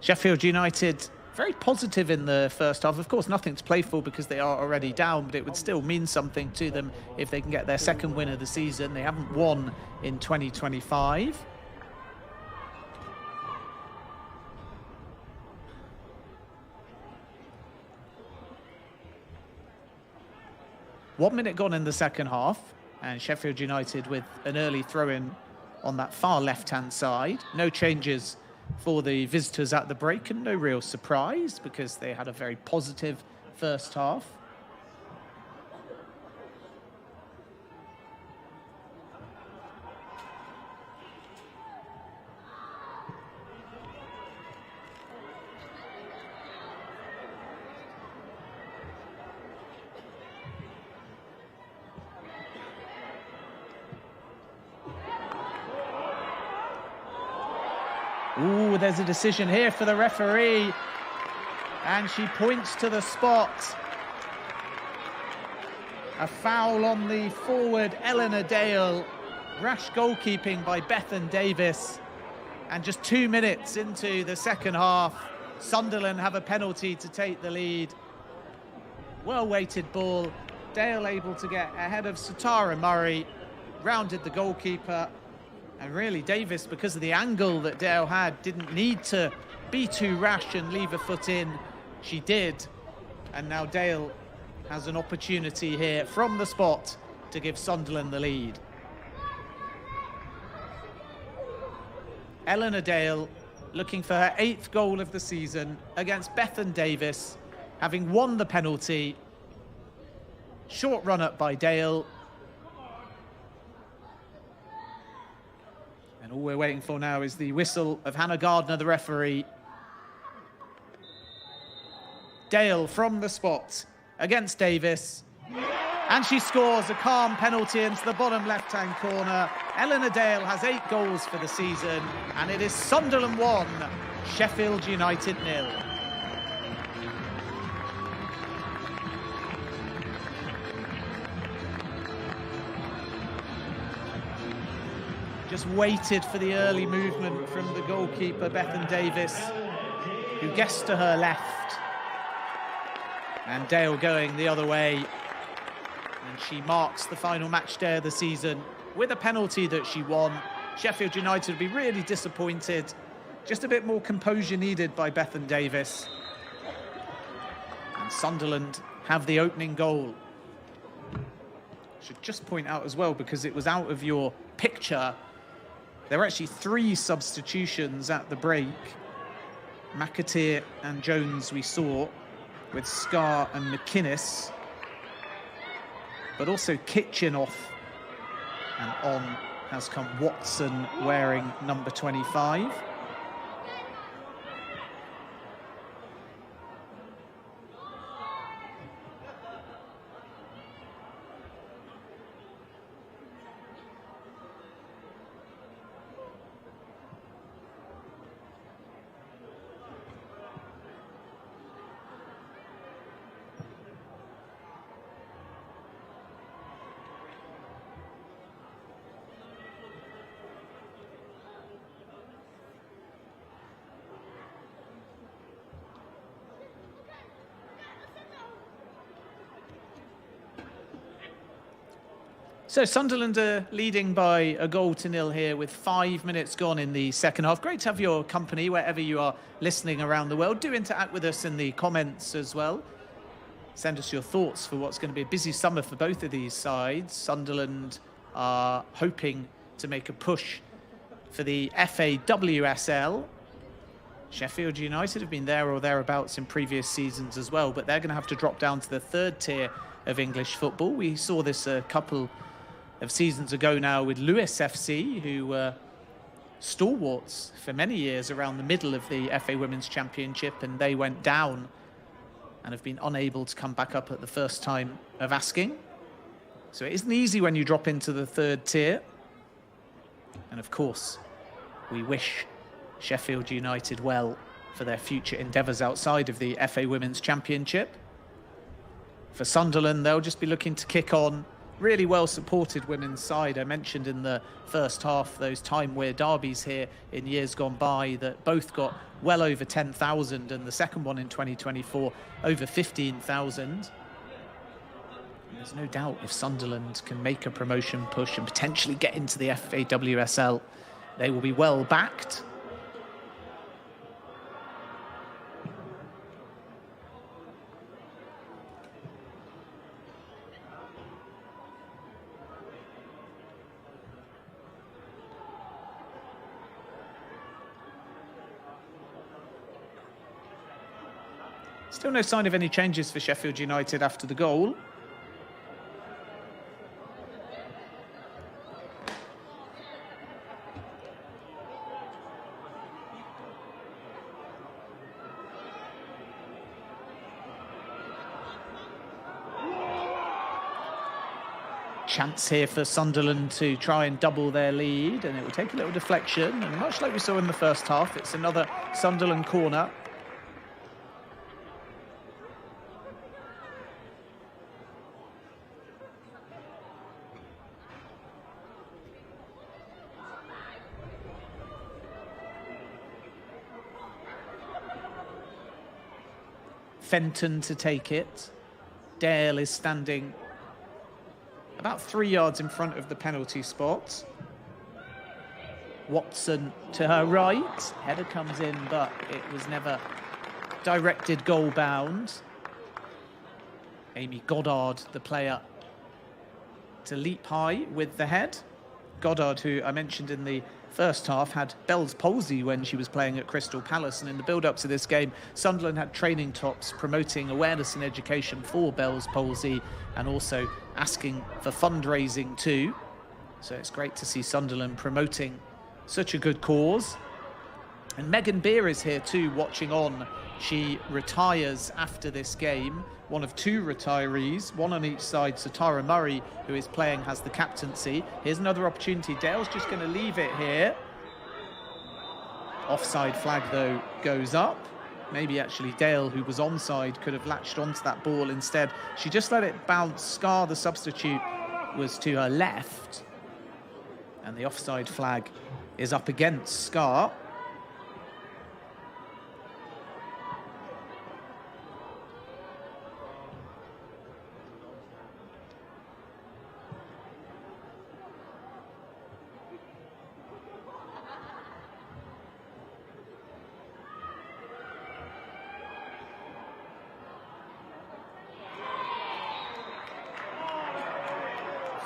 Sheffield United very positive in the first half. Of course, nothing to play for because they are already down, but it would still mean something to them if they can get their second win of the season. They haven't won in 2025. One minute gone in the second half, and Sheffield United with an early throw-in on that far left-hand side. No changes for the visitors at the break, and no real surprise because they had a very positive first half. Ooh, there's a decision here for the referee, and she points to the spot. A foul on the forward, Eleanor Dale. Rash goalkeeping by Bethan Davis. And just 2 minutes into the second half, Sunderland have a penalty to take the lead. Well-weighted ball. Dale able to get ahead of Satara Murray, rounded the goalkeeper, And really, Davis, because of the angle that Dale had, didn't need to be too rash and leave a foot in. She did. And now Dale has an opportunity here from the spot to give Sunderland the lead. Eleanor Dale looking for her 8th goal of the season against Bethan Davis, having won the penalty. Short run up by Dale. And all we're waiting for now is the whistle of Hannah Gardner, the referee. Dale from the spot against Davis. And she scores a calm penalty into the bottom left-hand corner. Eleanor Dale has 8 goals for the season, and it is Sunderland 1, Sheffield United 0. Just waited for the early movement from the goalkeeper, Bethan Davis, who guessed to her left. And Dale going the other way. And she marks the final match day of the season with a penalty that she won. Sheffield United would be really disappointed. Just a bit more composure needed by Bethan Davis. And Sunderland have the opening goal. Should just point out as well, because it was out of your picture, there were actually 3 substitutions at the break. McAteer and Jones we saw, with Scarr and McInnes. But also Kitchen off, and on has come Watson wearing number 25. So Sunderland are leading by a 1-0 here with 5 minutes gone in the second half. Great to have your company wherever you are listening around the world. Do interact with us in the comments as well. Send us your thoughts for what's going to be a busy summer for both of these sides. Sunderland are hoping to make a push for the FA WSL. Sheffield United have been there or thereabouts in previous seasons as well, but they're going to have to drop down to the 3rd tier of English football. We saw this a couple of seasons ago now with Lewis FC, who were stalwarts for many years around the middle of the FA Women's Championship, and they went down and have been unable to come back up at the first time of asking. So it isn't easy when you drop into the 3rd tier. And of course, we wish Sheffield United well for their future endeavours outside of the FA Women's Championship. For Sunderland, they'll just be looking to kick on. Really well supported women's side. I mentioned in the first half those time wear derbies here in years gone by that both got well over 10,000, and the second one in 2024 over 15,000. There's no doubt if Sunderland can make a promotion push and potentially get into the FA WSL, they will be well backed. Still no sign of any changes for Sheffield United after the goal. Chance here for Sunderland to try and double their lead, and it will take a little deflection, and much like we saw in the first half, it's another Sunderland corner. Fenton to take it. Dale is standing about 3 yards in front of the penalty spot. Watson to her right. Header comes in, but it was never directed goal bound. Amy Goddard, the player, to leap high with the head. Goddard, who I mentioned in the first half, had Bell's palsy when she was playing at Crystal Palace, and in the build-up to this game, Sunderland had training tops promoting awareness and education for Bell's palsy and also asking for fundraising too. So it's great to see Sunderland promoting such a good cause. And Megan Beer is here too, watching on. She retires after this game, one of two retirees, one on each side. So Tara Murray, who is playing, has the captaincy. Here's another opportunity. Dale's just going to leave it here. Offside flag, though, goes up. Maybe actually Dale, who was onside, could have latched onto that ball instead. She just let it bounce. Scar, the substitute, was to her left. And the offside flag is up against Scar.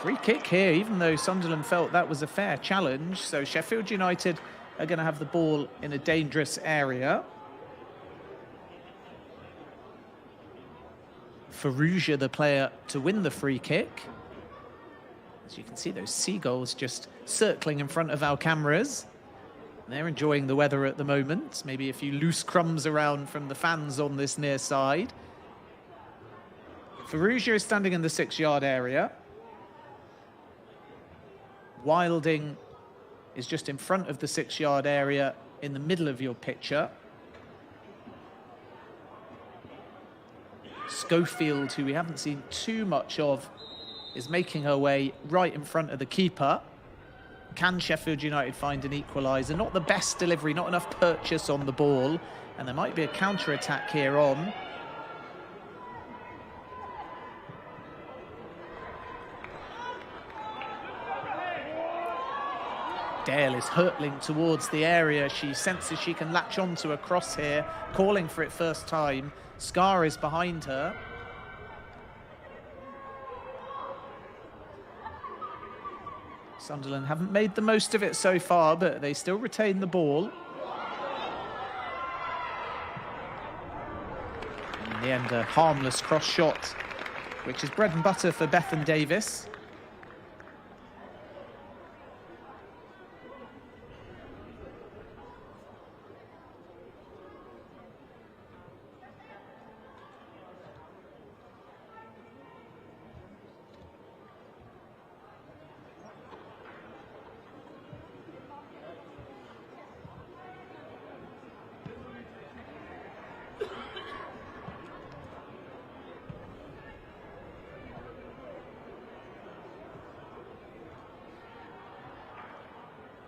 Free kick here, even though Sunderland felt that was a fair challenge. So Sheffield United are going to have the ball in a dangerous area. Faruja, the player, to win the free kick. As you can see, those seagulls just circling in front of our cameras. They're enjoying the weather at the moment. Maybe a few loose crumbs around from the fans on this near side. Faruja is standing in the 6-yard area. Wilding is just in front of the 6-yard area in the middle of your picture. Schofield, who we haven't seen too much of, is making her way right in front of the keeper. Can Sheffield United find an equaliser? Not the best delivery, not enough purchase on the ball. And there might be a counter-attack here on. Dale is hurtling towards the area. She senses she can latch onto a cross here, calling for it first time. Scar is behind her. Sunderland haven't made the most of it so far, but they still retain the ball. In the end, a harmless cross shot, which is bread and butter for Bethan Davis.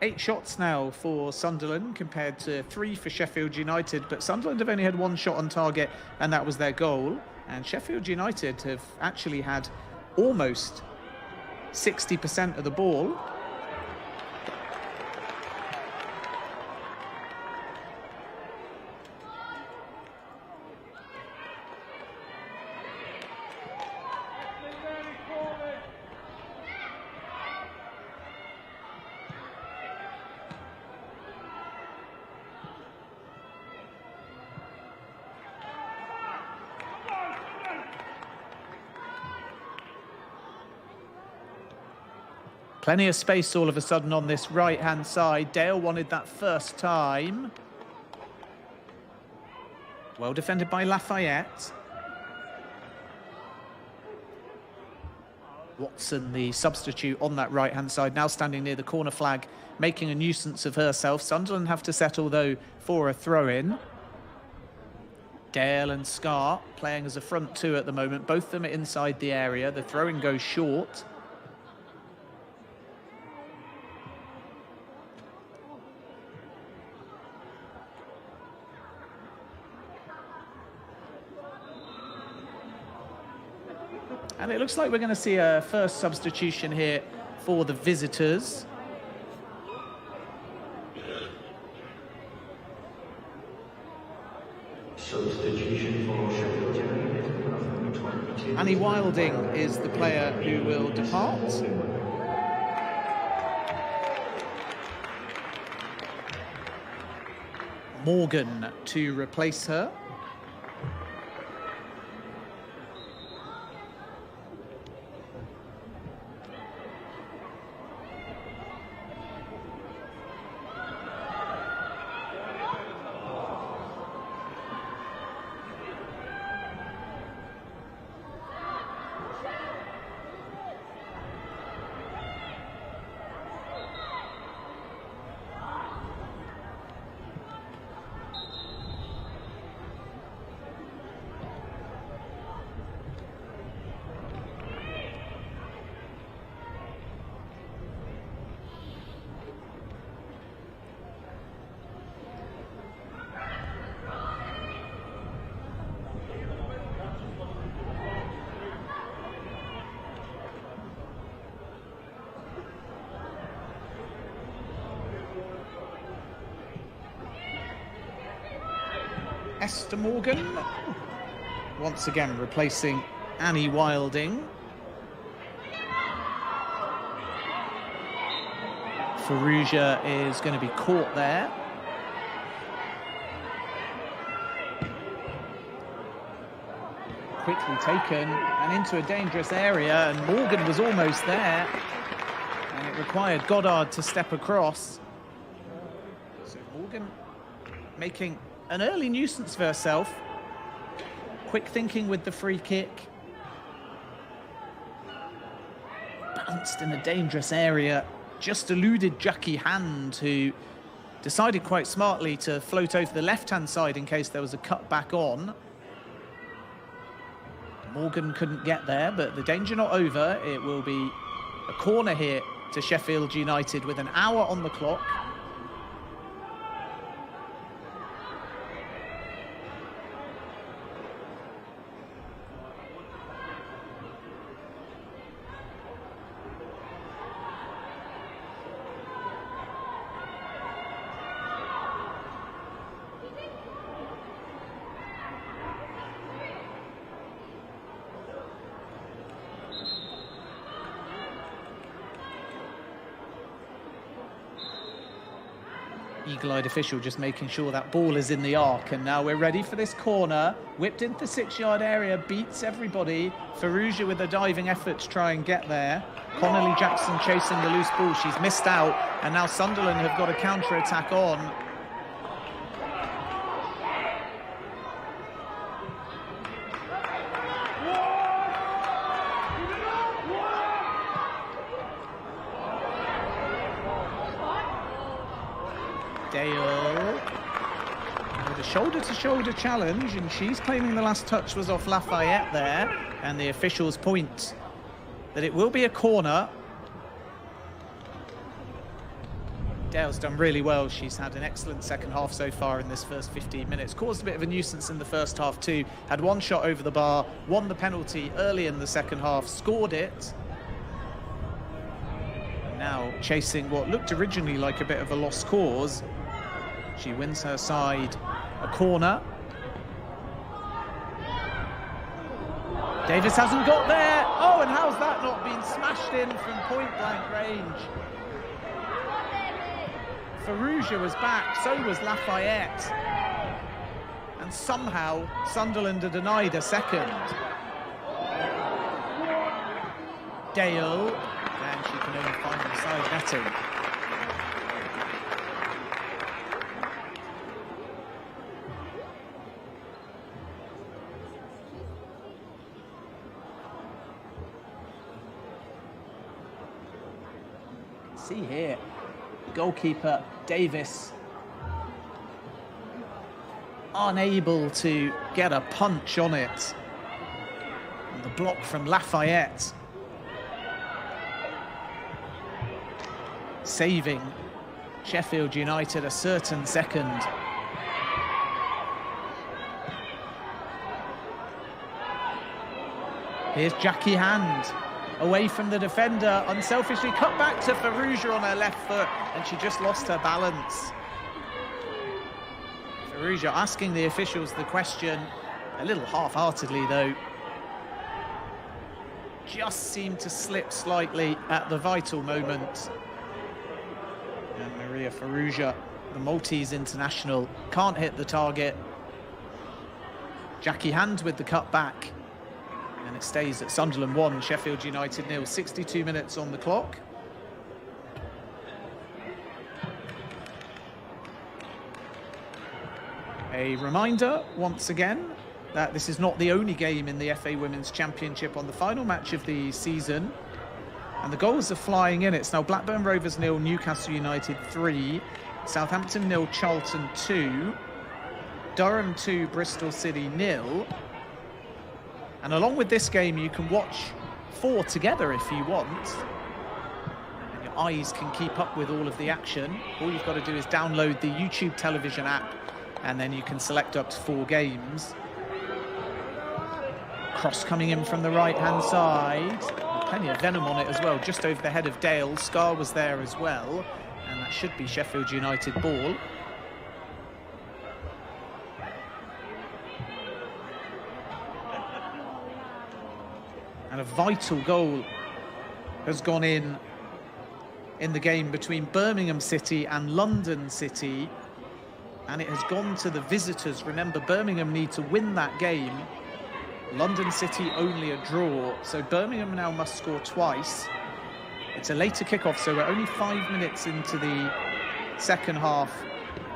Eight shots now for Sunderland compared to 3 for Sheffield United, but Sunderland have only had 1 shot on target, and that was their goal. And Sheffield United have actually had almost 60% of the ball. Plenty of space all of a sudden on this right-hand side. Dale wanted that first time. Well defended by Lafayette. Watson, the substitute on that right-hand side, now standing near the corner flag, making a nuisance of herself. Sunderland have to settle, though, for a throw-in. Dale and Scar playing as a front two at the moment. Both of them are inside the area. The throw-in goes short. And it looks like we're going to see a first substitution here for the visitors. Substitution for Sheffield United, number 22. Annie Wilding is the player who will depart. Morgan to replace her. Esther Morgan, once again replacing Annie Wilding. Faruja is going to be caught there. Quickly taken and into a dangerous area, and Morgan was almost there. And it required Goddard to step across. So Morgan making an early nuisance for herself. Quick thinking with the free kick. Bounced in a dangerous area. Just eluded Jackie Hand, who decided quite smartly to float over the left-hand side in case there was a cut back on. Morgan couldn't get there, but the danger not over. It will be a corner here to Sheffield United with an hour on the clock. Eagle-eyed official just making sure that ball is in the arc, and now we're ready for this corner. Whipped into the 6-yard area, beats everybody. Faruja with a diving effort to try and get there. Connolly Jackson chasing the loose ball. She's missed out, and now Sunderland have got a counter-attack on. Dale with a shoulder-to-shoulder challenge, and she's claiming the last touch was off Lafayette there, and the officials point that it will be a corner. Dale's done really well. She's had an excellent second half so far in this first 15 minutes. Caused a bit of a nuisance in the first half too. Had one shot over the bar, won the penalty early in the second half, scored it. Now chasing what looked originally like a bit of a lost cause. She wins her side a corner. Davis hasn't got there. Oh, and how's that not been smashed in from point-blank range? Faruja was back, so was Lafayette. And somehow Sunderland are denied a second. Dale, and she can only find the side netting. See here, goalkeeper Davis unable to get a punch on it. And the block from Lafayette saving Sheffield United a certain second. Here's Jackie Hand, away from the defender, unselfishly cut back to Faruja on her left foot, and she just lost her balance. Farrugia asking the officials the question, a little half-heartedly though. Just seemed to slip slightly at the vital moment. And Maria Farrugia, the Maltese international, can't hit the target. Jackie Hand with the cut back. And it stays at Sunderland 1, Sheffield United 0, 62 minutes on the clock. A reminder, once again, that this is not the only game in the FA Women's Championship on the final match of the season. And the goals are flying in. It's now Blackburn Rovers 0, Newcastle United 3, Southampton 0, Charlton 2, Durham 2, Bristol City 0. And along with this game, you can watch 4 together if you want. And your eyes can keep up with all of the action. All you've got to do is download the YouTube television app, and then you can select up to 4 games. Cross coming in from the right-hand side. Plenty of venom on it as well, just over the head of Dale. Scar was there as well, and that should be Sheffield United ball. And a vital goal has gone in the game between Birmingham City and London City, and it has gone to the visitors. Remember, Birmingham need to win that game. London City only a draw, so Birmingham now must score twice. It's a later kickoff, so we're only 5 minutes into the second half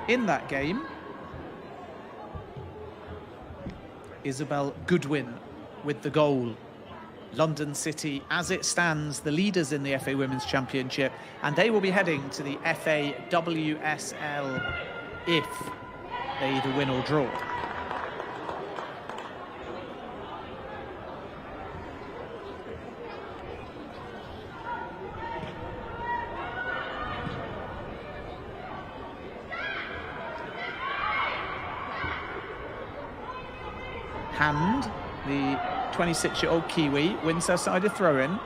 in that game. Isabel Goodwin with the goal. London City, as it stands, the leaders in the FA Women's Championship, and they will be heading to the FA WSL if they either win or draw. Hand, the 26-year-old Kiwi, wins her side a throw-in.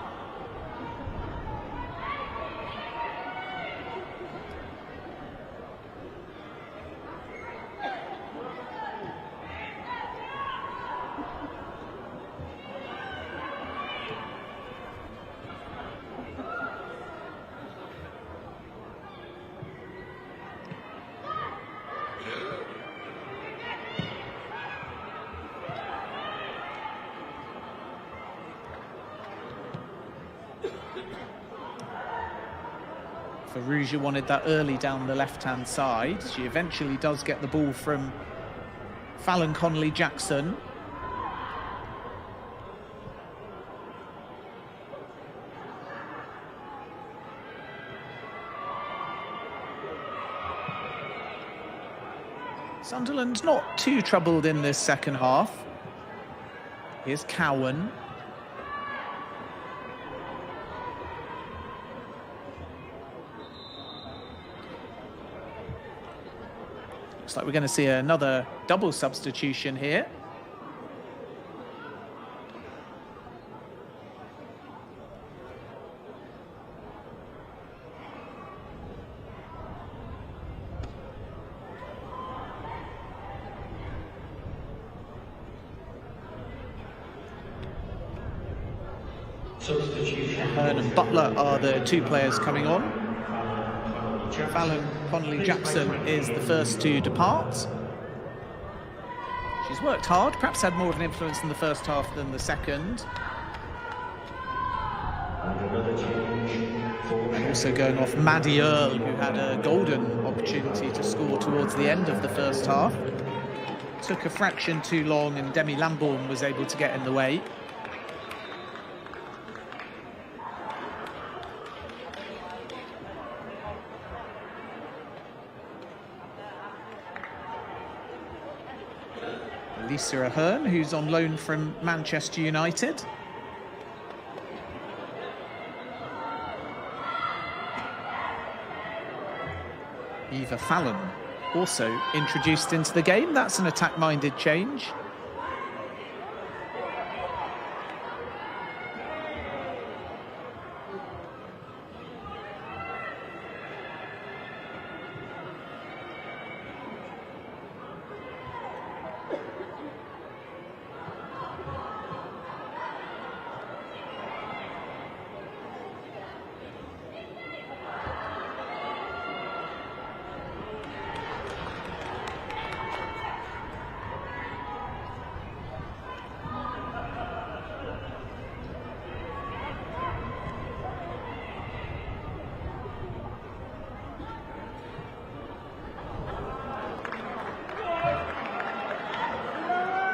Farrugia wanted that early down the left-hand side. She eventually does get the ball from Fallon Connolly-Jackson. Sunderland not too troubled in this second half. Here's Cowan. Looks like we're going to see another double substitution here. Hearn and Butler are the two players coming on. Fallon Connolly-Jackson is the first to depart. She's worked hard, perhaps had more of an influence in the first half than the second. And also going off Maddie Earle, who had a golden opportunity to score towards the end of the first half. Took a fraction too long, and Demi Lambourne was able to get in the way. Lisa Ahern, who's on loan from Manchester United. Eva Fallon also introduced into the game. That's an attack-minded change.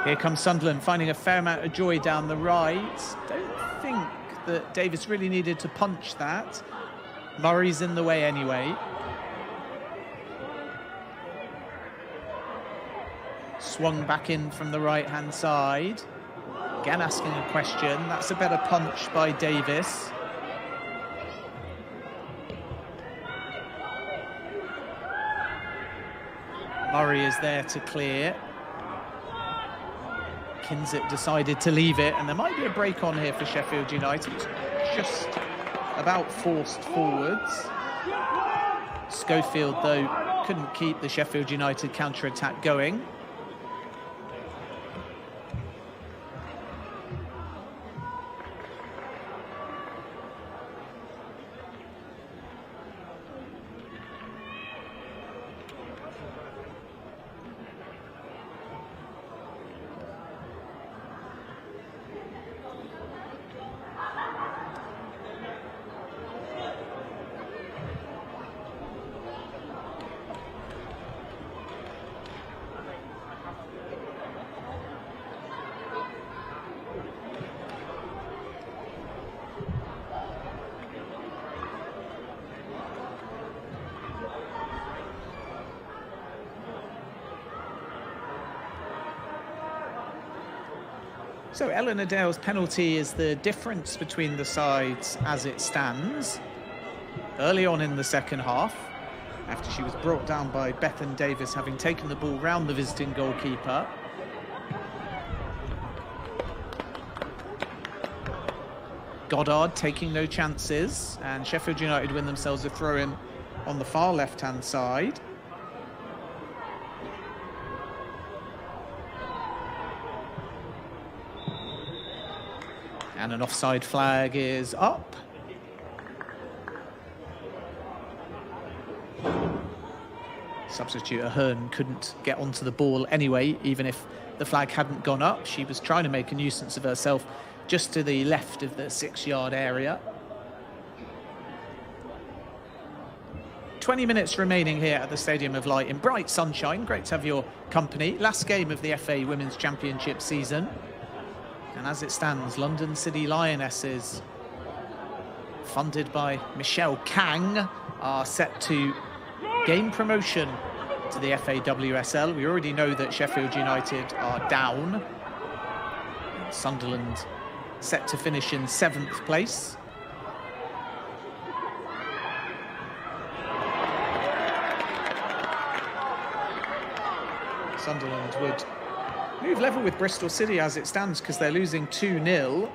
Here comes Sunderland, finding a fair amount of joy down the right. Don't think that Davis really needed to punch that. Murray's in the way anyway. Swung back in from the right-hand side. Again asking a question. That's a better punch by Davis. Murray is there to clear. Kinzit decided to leave it, and there might be a break on here for Sheffield United. Just about forced forwards. Schofield, though, couldn't keep the Sheffield United counter-attack going. So Eleanor Dale's penalty is the difference between the sides as it stands. Early on in the second half, after she was brought down by Bethan Davis, having taken the ball round the visiting goalkeeper. Goddard taking no chances, and Sheffield United win themselves a throw-in on the far left-hand side. And an offside flag is up. Substitute Ahern couldn't get onto the ball anyway, even if the flag hadn't gone up. She was trying to make a nuisance of herself just to the left of the 6-yard area. 20 minutes remaining here at the Stadium of Light in bright sunshine. Great to have your company. Last game of the FA Women's Championship season. And as it stands, London City Lionesses, funded by Michelle Kang, are set to gain promotion to the FA WSL. We already know that Sheffield United are down. Sunderland set to finish in 7th place. Sunderland would move level with Bristol City as it stands because they're losing 2-0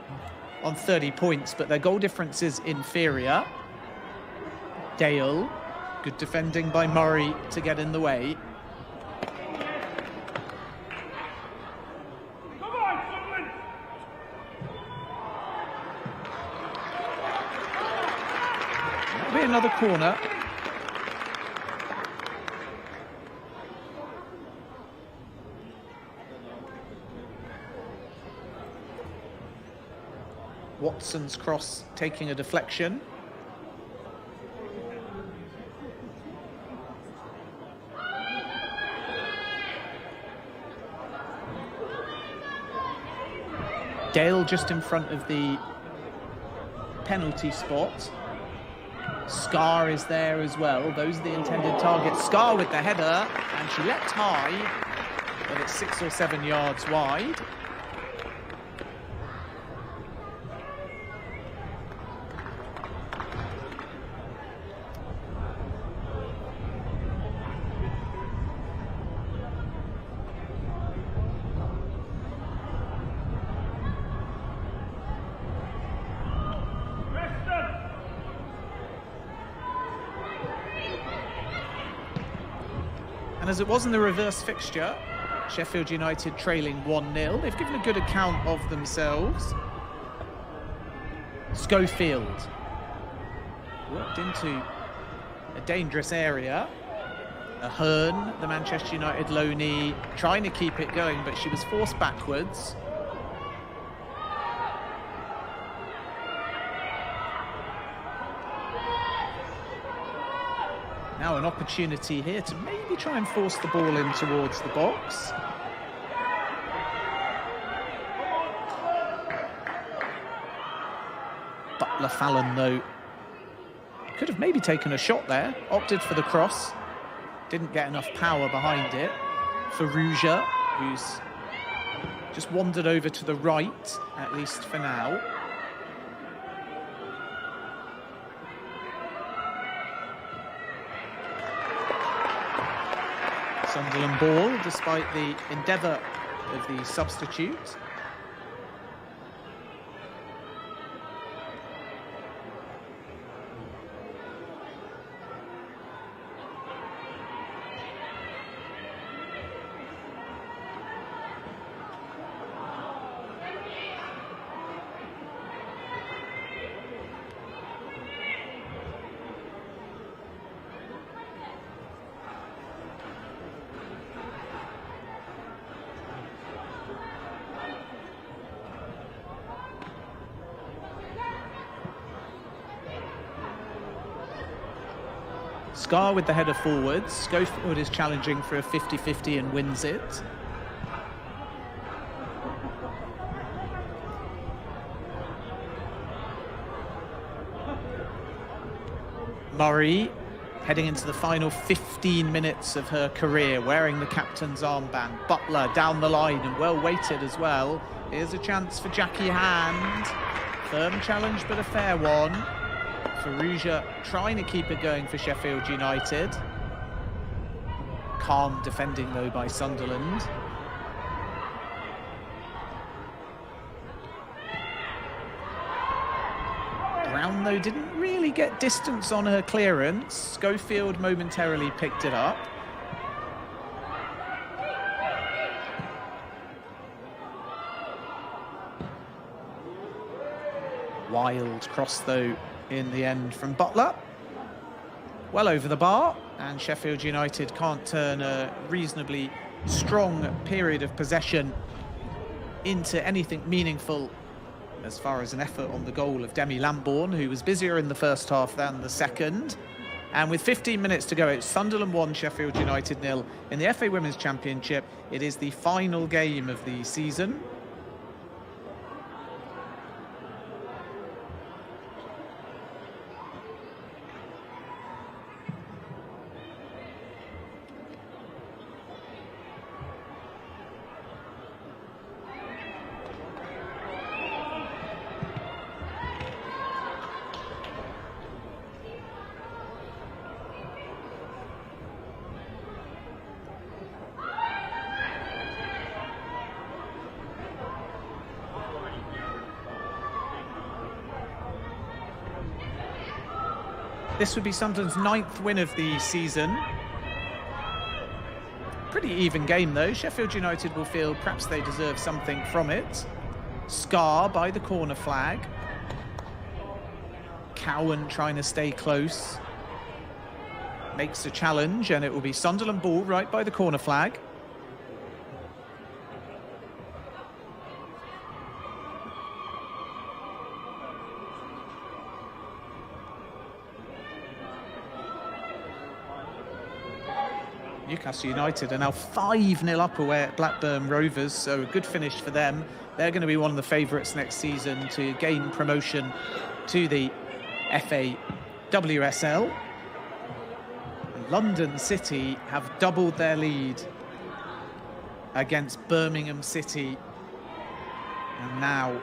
on 30 points, but their goal difference is inferior. Dale, good defending by Murray to get in the way. That'll be another corner. Watson's cross taking a deflection. Dale just in front of the penalty spot. Scar is there as well. Those are the intended targets. Scar with the header, and she leapt high, but it's 6 or 7 yards wide. And as it was in the reverse fixture, Sheffield United trailing 1-0. They've given a good account of themselves. Schofield worked into a dangerous area. Ahern, the Manchester United loanee, trying to keep it going, but she was forced backwards. Now an opportunity here to maybe try and force the ball in towards the box. Fallon, though, could have maybe taken a shot there, opted for the cross, didn't get enough power behind it. Farrugia, who's just wandered over to the right, at least for now. Sunderland ball, despite the endeavour of the substitute. Scar with the header forwards. Schofield is challenging for a 50-50 and wins it. Murray heading into the final 15 minutes of her career, wearing the captain's armband. Butler down the line and well weighted as well. Here's a chance for Jackie Hand. Firm challenge, but a fair one. Farrugia trying to keep it going for Sheffield United. Calm defending, though, by Sunderland. Brown, though, didn't really get distance on her clearance. Schofield momentarily picked it up. Wild cross, though, in the end from Butler. Well over the bar, and Sheffield United can't turn a reasonably strong period of possession into anything meaningful as far as an effort on the goal of Demi Lambourne, who was busier in the first half than the second. And with 15 minutes to go, it's Sunderland 1, Sheffield United 0 in the FA Women's Championship. It is the final game of the season. This would be Sunderland's 9th win of the season. Pretty even game, though. Sheffield United will feel perhaps they deserve something from it. Scar by the corner flag. Cowan trying to stay close. Makes a challenge, and it will be Sunderland ball right by the corner flag. Newcastle United are now 5-0 up away at Blackburn Rovers, so a good finish for them. They're going to be one of the favourites next season to gain promotion to the FA WSL. London City have doubled their lead against Birmingham City. And now,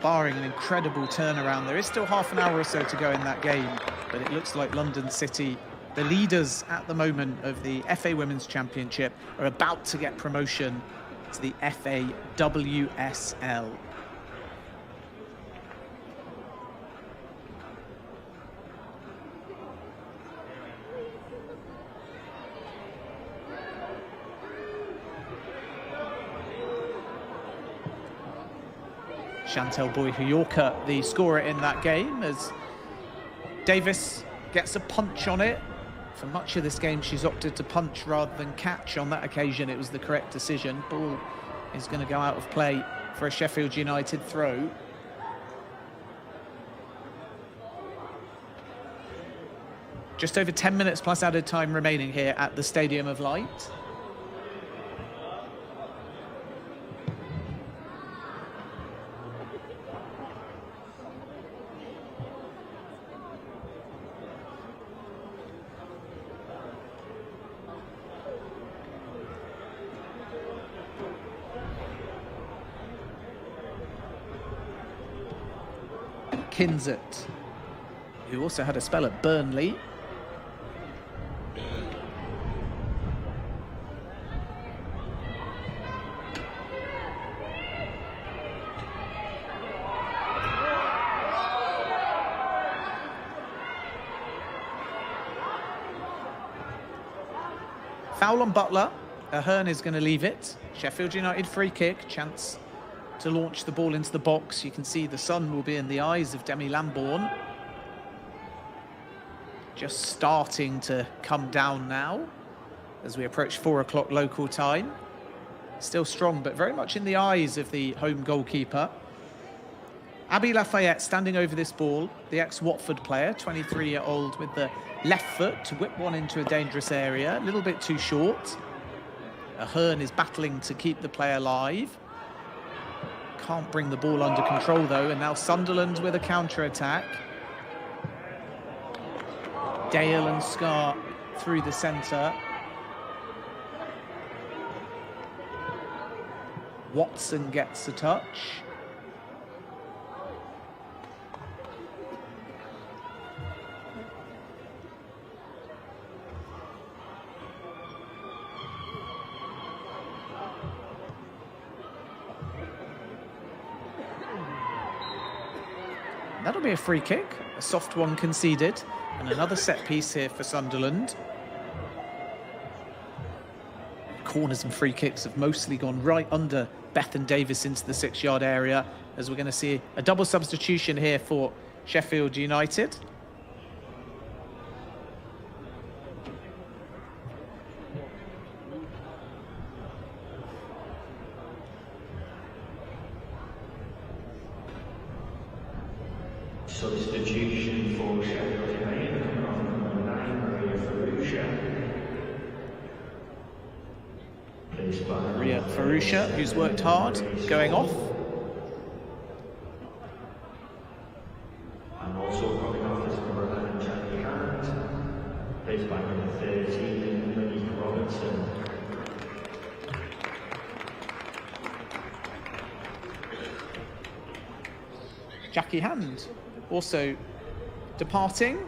barring an incredible turnaround, there is still half an hour or so to go in that game, but it looks like London City, the leaders at the moment of the FA Women's Championship, are about to get promotion to the FA WSL. Chantel Boy-Huyorka, the scorer in that game, as Davis gets a punch on it. For much of this game, she's opted to punch rather than catch. On that occasion, it was the correct decision. Ball is going to go out of play for a Sheffield United throw. Just over 10 minutes plus added time remaining here at the Stadium of Light. Kinzert, who also had a spell at Burnley. Foul on Butler. Ahern is going to leave it. Sheffield United free kick. Chance to launch the ball into the box. You can see the sun will be in the eyes of Demi Lambourne. Just starting to come down now as we approach 4 o'clock local time. Still strong, but very much in the eyes of the home goalkeeper. Abi Lafayette standing over this ball, the ex-Watford player, 23-year-old with the left foot to whip one into a dangerous area, a little bit too short. Ahern is battling to keep the play alive. Can't bring the ball under control though, and now Sunderland with a counter-attack. Dale and Scar through the centre. Watson gets a touch. That'll be a free kick, a soft one conceded, and another set piece here for Sunderland. Corners and free kicks have mostly gone right under Bethan Davis into the 6-yard area, as we're going to see a double substitution here for Sheffield United. Substitution for Sheffield United, number 9, Maria Farusha, who's worked hard, going off. And also coming off is number 11, Jackie Hand, placed by number 13, Monique Robinson. Jackie Hand also departing.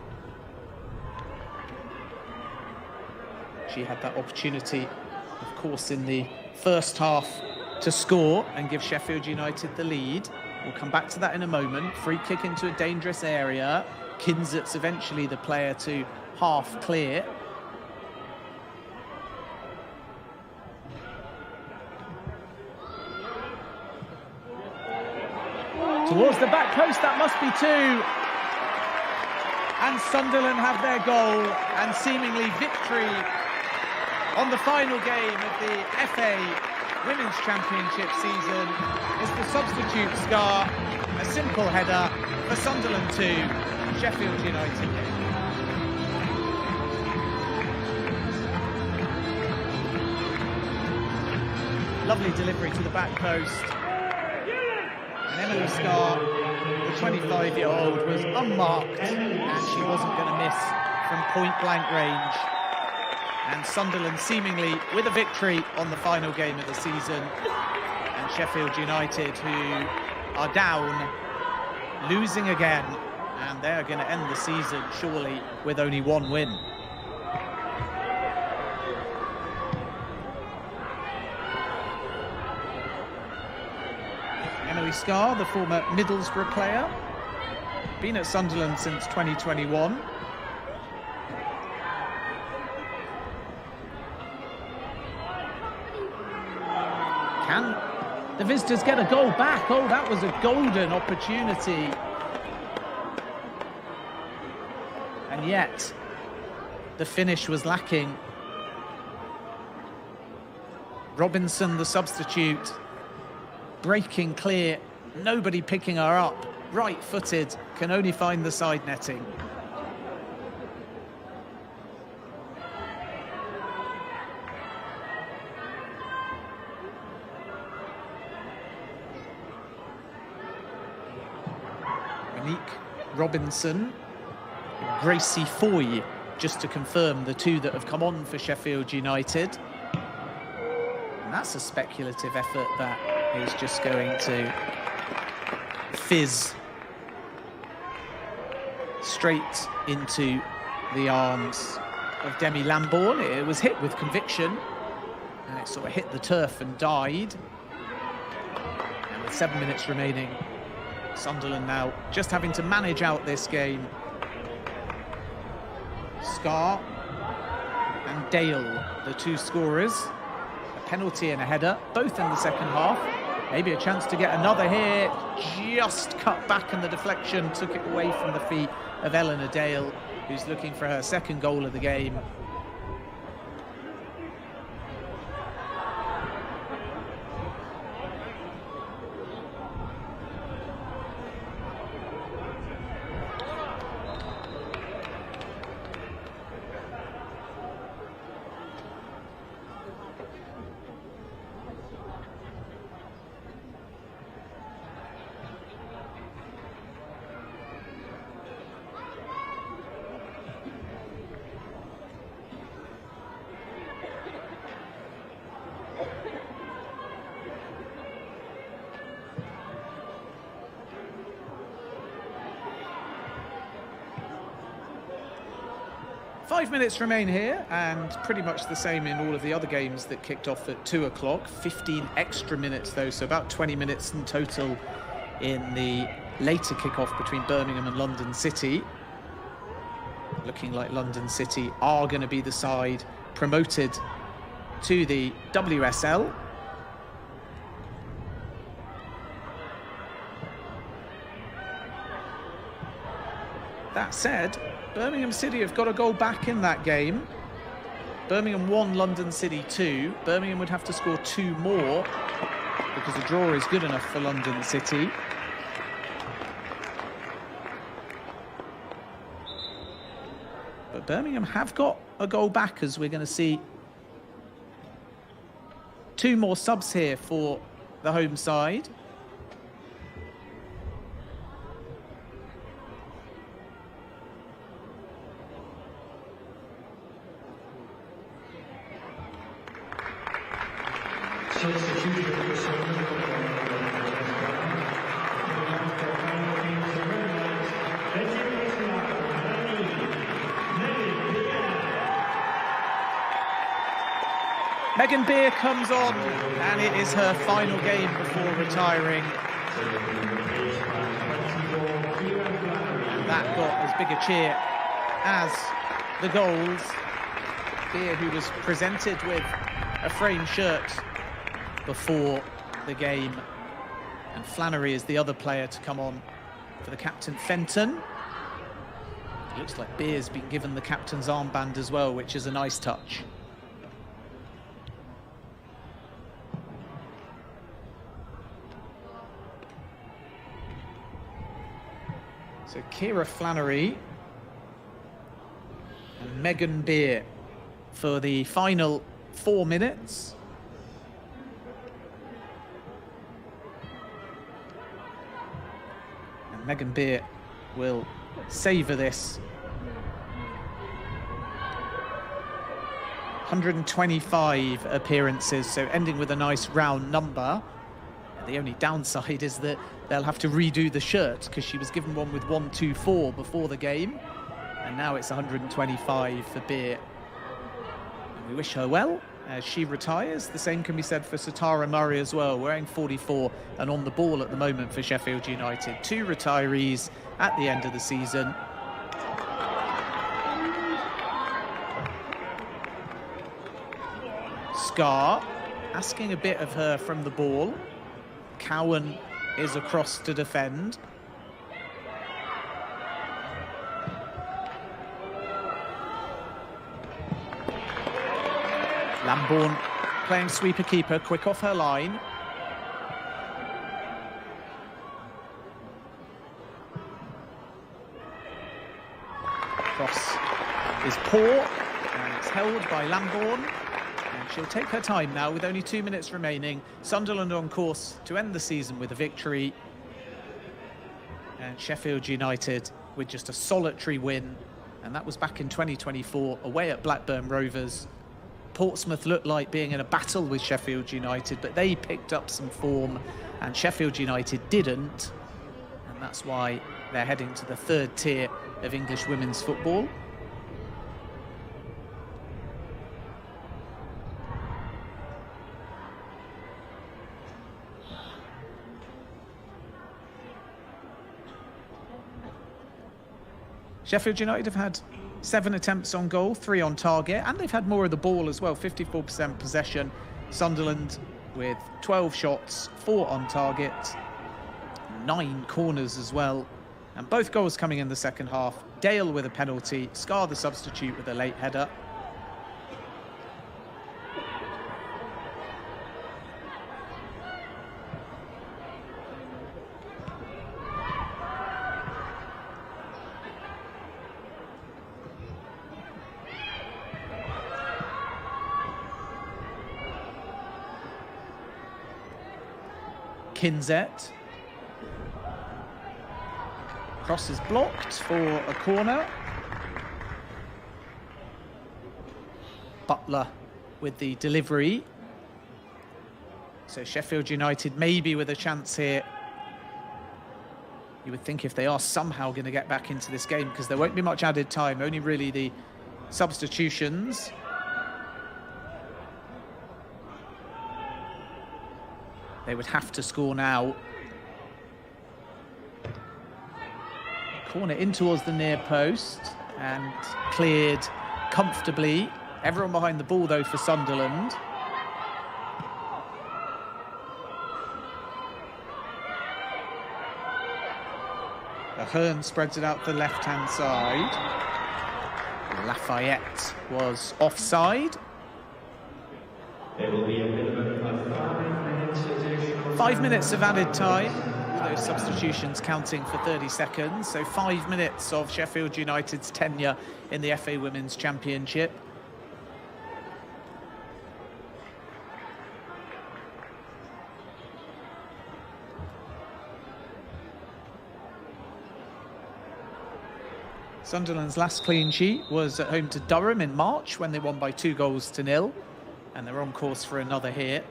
She had that opportunity, of course, in the first half to score and give Sheffield United the lead. We'll come back to that in a moment. Free kick into a dangerous area. Kinzert's eventually the player to half clear. Towards the back post, that must be 2. And Sunderland have their goal, and seemingly victory on the final game of the FA Women's Championship season is the substitute Scar. A simple header for Sunderland 2, Sheffield United 0. Lovely delivery to the back post. And Emily Scar, the 25-year-old, was unmarked and she wasn't going to miss from point-blank range. And Sunderland seemingly with a victory on the final game of the season. And Sheffield United, who are down, losing again. And they're going to end the season, surely, with only 1 win. Emily Scar, the former Middlesbrough player, been at Sunderland since 2021. Can the visitors get a goal back? Oh, that was a golden opportunity. And yet, the finish was lacking. Robinson, the substitute, breaking clear, nobody picking her up, right-footed, can only find the side netting. Monique Robinson, Gracie Foy, just to confirm the 2 that have come on for Sheffield United. And that's a speculative effort that is just going to fizz straight into the arms of Demi Lambourne. It was hit with conviction, and it sort of hit the turf and died. And with 7 minutes remaining, Sunderland now just having to manage out this game. Scar and Dale, the two scorers. A penalty and a header, both in the second half. Maybe a chance to get another here. Just cut back, and the deflection took it away from the feet of Eleanor Dale, who's looking for her second goal of the game. Five minutes remain here, and pretty much the same in all of the other games that kicked off at 2 o'clock. 15 extra minutes though, so about 20 minutes in total in the later kickoff between Birmingham and London City. Looking like London City are going to be the side promoted to the WSL. That said, Birmingham City have got a goal back in that game. Birmingham 1, London City 2. Birmingham would have to score 2 more because a draw is good enough for London City. But Birmingham have got a goal back, as we're going to see 2 more subs here for the home side. Megan Beer comes on, and it is her final game before retiring. And that got as big a cheer as the goals. Beer, who was presented with a framed shirt before the game, and Flannery is the other player to come on for the captain, Fenton. It looks like Beer's been given the captain's armband as well, which is a nice touch. So Kira Flannery and Megan Beer for the final 4 minutes. And Megan Beer will savour this. 125 appearances, so ending with a nice round number. The only downside is that they'll have to redo the shirt, because she was given one with 124 before the game, and now it's 125 for Beer. And we wish her well as she retires. The same can be said for Satara Murray as well, wearing 44 and on the ball at the moment for Sheffield United. 2 retirees at the end of the season. Scar asking a bit of her from the ball. Cowan is across to defend. Lambourne playing sweeper keeper, quick off her line. Cross is poor, and it's held by Lambourne. She'll take her time now with only 2 minutes remaining. Sunderland on course to end the season with a victory. And Sheffield United with just a solitary win. And that was back in 2024 away at Blackburn Rovers. Portsmouth looked like being in a battle with Sheffield United, but they picked up some form and Sheffield United didn't. And that's why they're heading to the 3rd tier of English women's football. Sheffield United have had 7 attempts on goal, 3 on target, and they've had more of the ball as well, 54% possession. Sunderland with 12 shots, 4 on target, 9 corners as well. And both goals coming in the second half. Dale with a penalty, Scar the substitute with a late header. Kinzet. Cross is blocked for a corner. Butler with the delivery. So Sheffield United maybe with a chance here. You would think if they are somehow going to get back into this game, because there won't be much added time, only really the substitutions. They would have to score now. Corner in towards the near post and cleared comfortably. Everyone behind the ball though for Sunderland. Ahern spreads it out the left-hand side. Lafayette was offside. There will be a minimum of 5 minutes additional. 5 minutes of added time. Those substitutions counting for 30 seconds. So 5 minutes of Sheffield United's tenure in the FA Women's Championship. Sunderland's last clean sheet was at home to Durham in March when they won by 2-0. And they're on course for another here.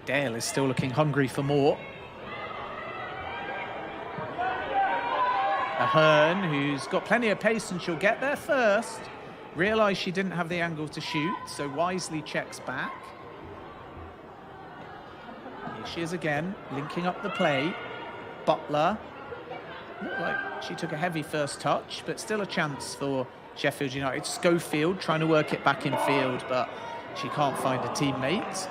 Dale is still looking hungry for more. Ahern, who's got plenty of pace and she'll get there first. Realised she didn't have the angle to shoot, so wisely checks back. Here she is again, linking up the play. Butler. Looked like she took a heavy first touch, but still a chance for Sheffield United. Schofield trying to work it back in field, but she can't find a teammate.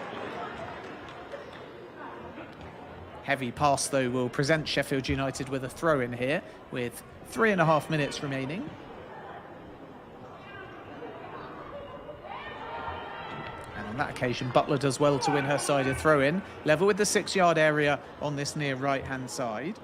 Heavy pass, though, will present Sheffield United with a throw-in here, with 3.5 minutes remaining. And on that occasion, Butler does well to win her side a throw-in, level with the 6-yard area on this near right-hand side.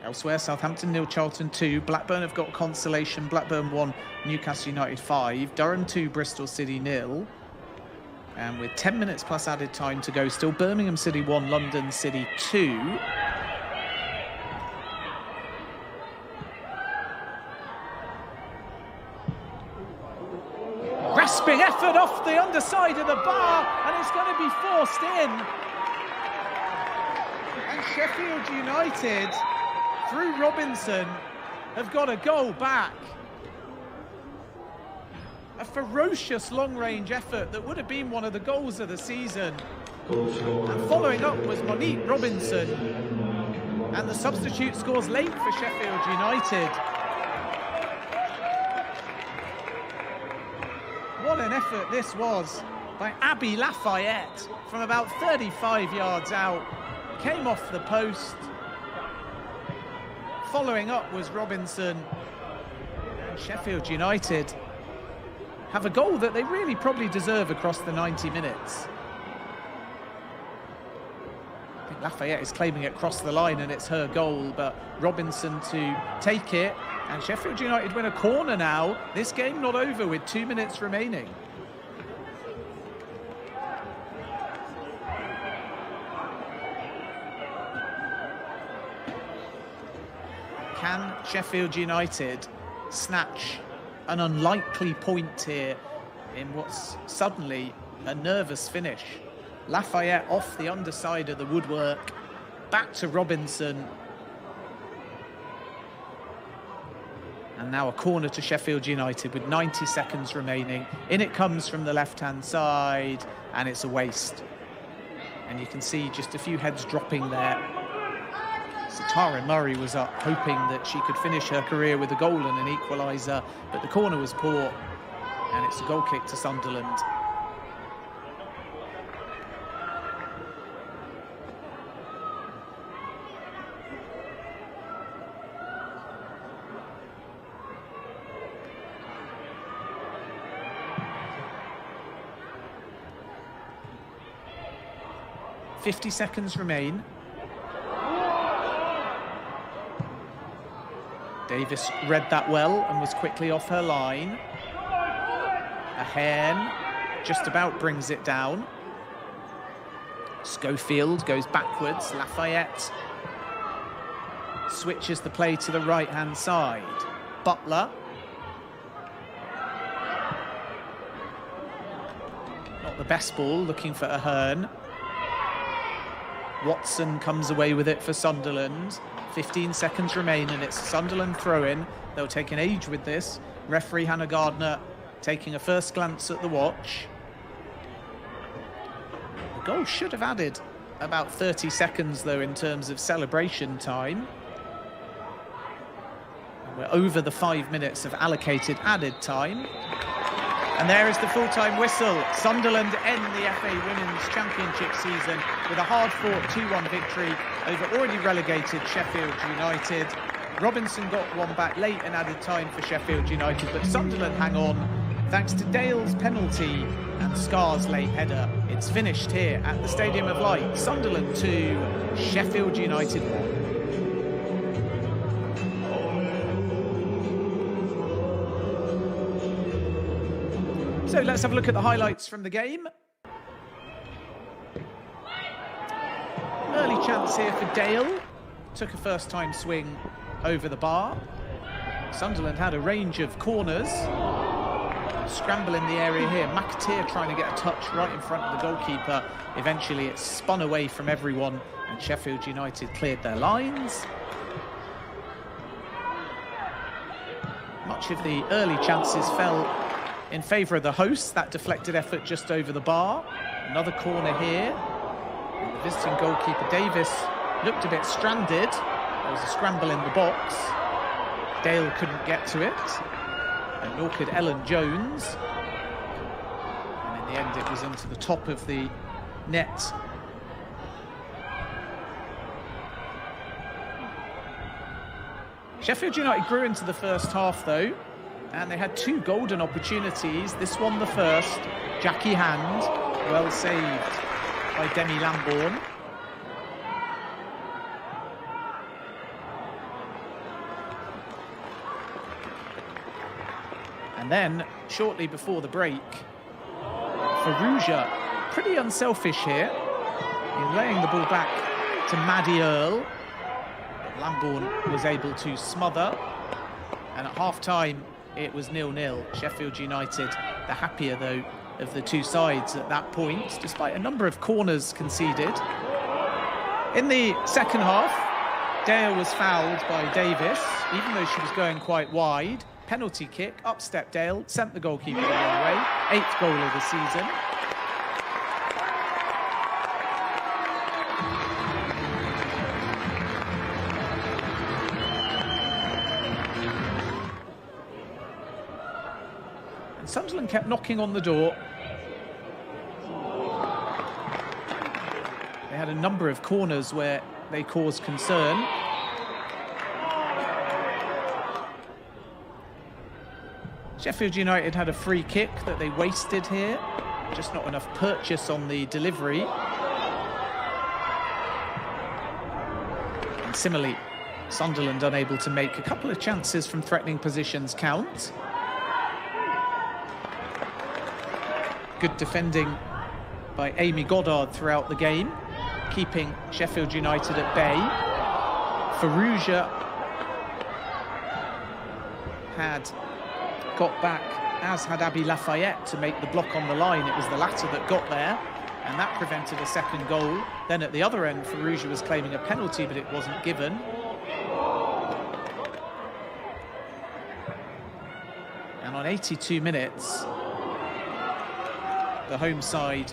Elsewhere, Southampton 0, Charlton 2. Blackburn have got consolation. Blackburn 1, Newcastle United 5. Durham 2, Bristol City 0. And with 10 minutes plus added time to go, still Birmingham City 1, London City 2. Grasping effort off the underside of the bar, and it's going to be forced in. And Sheffield United, through Robinson, have got a goal back. A ferocious long-range effort that would have been one of the goals of the season. And following up was Monique Robinson. And the substitute scores late for Sheffield United. What an effort this was by Abby Lafayette from about 35 yards out. Came off the post. Following up was Robinson. And Sheffield United have a goal that they really probably deserve across the 90 minutes. I think Lafayette is claiming it crossed the line and it's her goal, but Robinson to take it. And Sheffield United win a corner now. This game not over with 2 minutes remaining. Can Sheffield United snatch an unlikely point here in what's suddenly a nervous finish? Lafayette off the underside of the woodwork, back to Robinson. And now a corner to Sheffield United with 90 seconds remaining. In it comes from the left-hand side, and it's a waste. And you can see just a few heads dropping there. So Tara Murray was up, hoping that she could finish her career with a goal and an equaliser, but the corner was poor, and it's a goal kick to Sunderland. .50 seconds remain. Davis read that well and was quickly off her line. Ahern just about brings it down. Schofield goes backwards. Lafayette switches the play to the right-hand side. Butler. Not the best ball, looking for Ahern. Watson comes away with it for Sunderland. 15 seconds remain, and it's Sunderland throw-in. They'll take an age with this. Referee Hannah Gardner taking a first glance at the watch. The goal should have added about 30 seconds, though, in terms of celebration time. And we're over the 5 minutes of allocated added time. And there is the full-time whistle. Sunderland end the FA Women's Championship season with a hard-fought 2-1 victory over already relegated Sheffield United. Robinson got one back late and added time for Sheffield United, but Sunderland hang on thanks to Dale's penalty and Scar's late header. It's finished here at the Stadium of Light. Sunderland 2, Sheffield United 1. So let's have a look at the highlights from the game. Early chance here for Dale. Took a first-time swing over the bar. Sunderland had a range of corners. Scramble in the area here. McAteer trying to get a touch right in front of the goalkeeper. Eventually it spun away from everyone and Sheffield United cleared their lines. Much of the early chances fell in favour of the hosts. That deflected effort just over the bar. Another corner here. And the visiting goalkeeper Davis looked a bit stranded. There was a scramble in the box. Dale couldn't get to it, and nor could Ellen Jones. And in the end it was into the top of the net. Sheffield United grew into the first half though, and they had two golden opportunities. This one the first, Jackie Hand, well saved by Demi Lambourne. And then, shortly before the break, Farouja, pretty unselfish here, in laying the ball back to Maddie Earle. Lambourne was able to smother, and at half-time it was 0-0. Sheffield United, the happier though of the two sides at that point, despite a number of corners conceded. In the second half, Dale was fouled by Davis, even though she was going quite wide. Penalty kick, up stepped Dale, sent the goalkeeper the wrong way. 8th goal of the season. And Sunderland kept knocking on the door. They had a number of corners where they caused concern. Sheffield United had a free kick that they wasted here. Just not enough purchase on the delivery. And similarly, Sunderland unable to make a couple of chances from threatening positions count. Good defending by Amy Goddard throughout the game, keeping Sheffield United at bay. Farouja had got back, as had Abi Lafayette, to make the block on the line. It was the latter that got there, and that prevented a second goal. Then at the other end, Farrugia was claiming a penalty, but it wasn't given. And on 82 minutes, the home side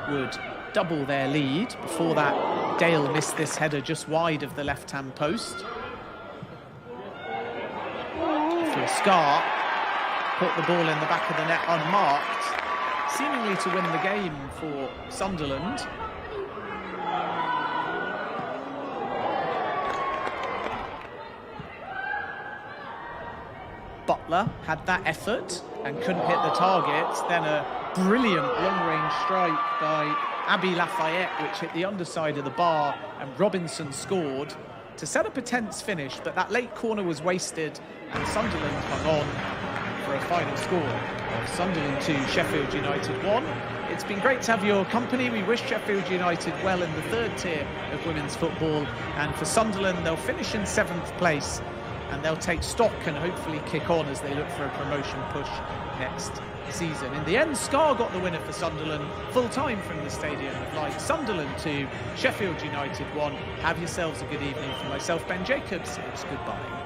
would double their lead. Before that, Dale missed this header just wide of the left-hand post. For Scar, put the ball in the back of the net unmarked, seemingly to win the game for Sunderland. Butler had that effort and couldn't hit the target. Then a brilliant long-range strike by Abi Lafayette, which hit the underside of the bar, and Robinson scored to set up a tense finish, but that late corner was wasted and Sunderland hung on for a final score of Sunderland 2, Sheffield United 1. It's been great to have your company. We wish Sheffield United well in the third tier of women's football, and for Sunderland, they'll finish in 7th place and they'll take stock and hopefully kick on as they look for a promotion push next season. In the end, Scar got the winner for Sunderland, full time from the Stadium of Light. Sunderland 2, Sheffield United 1. Have yourselves a good evening. For myself, Ben Jacobs, it's goodbye.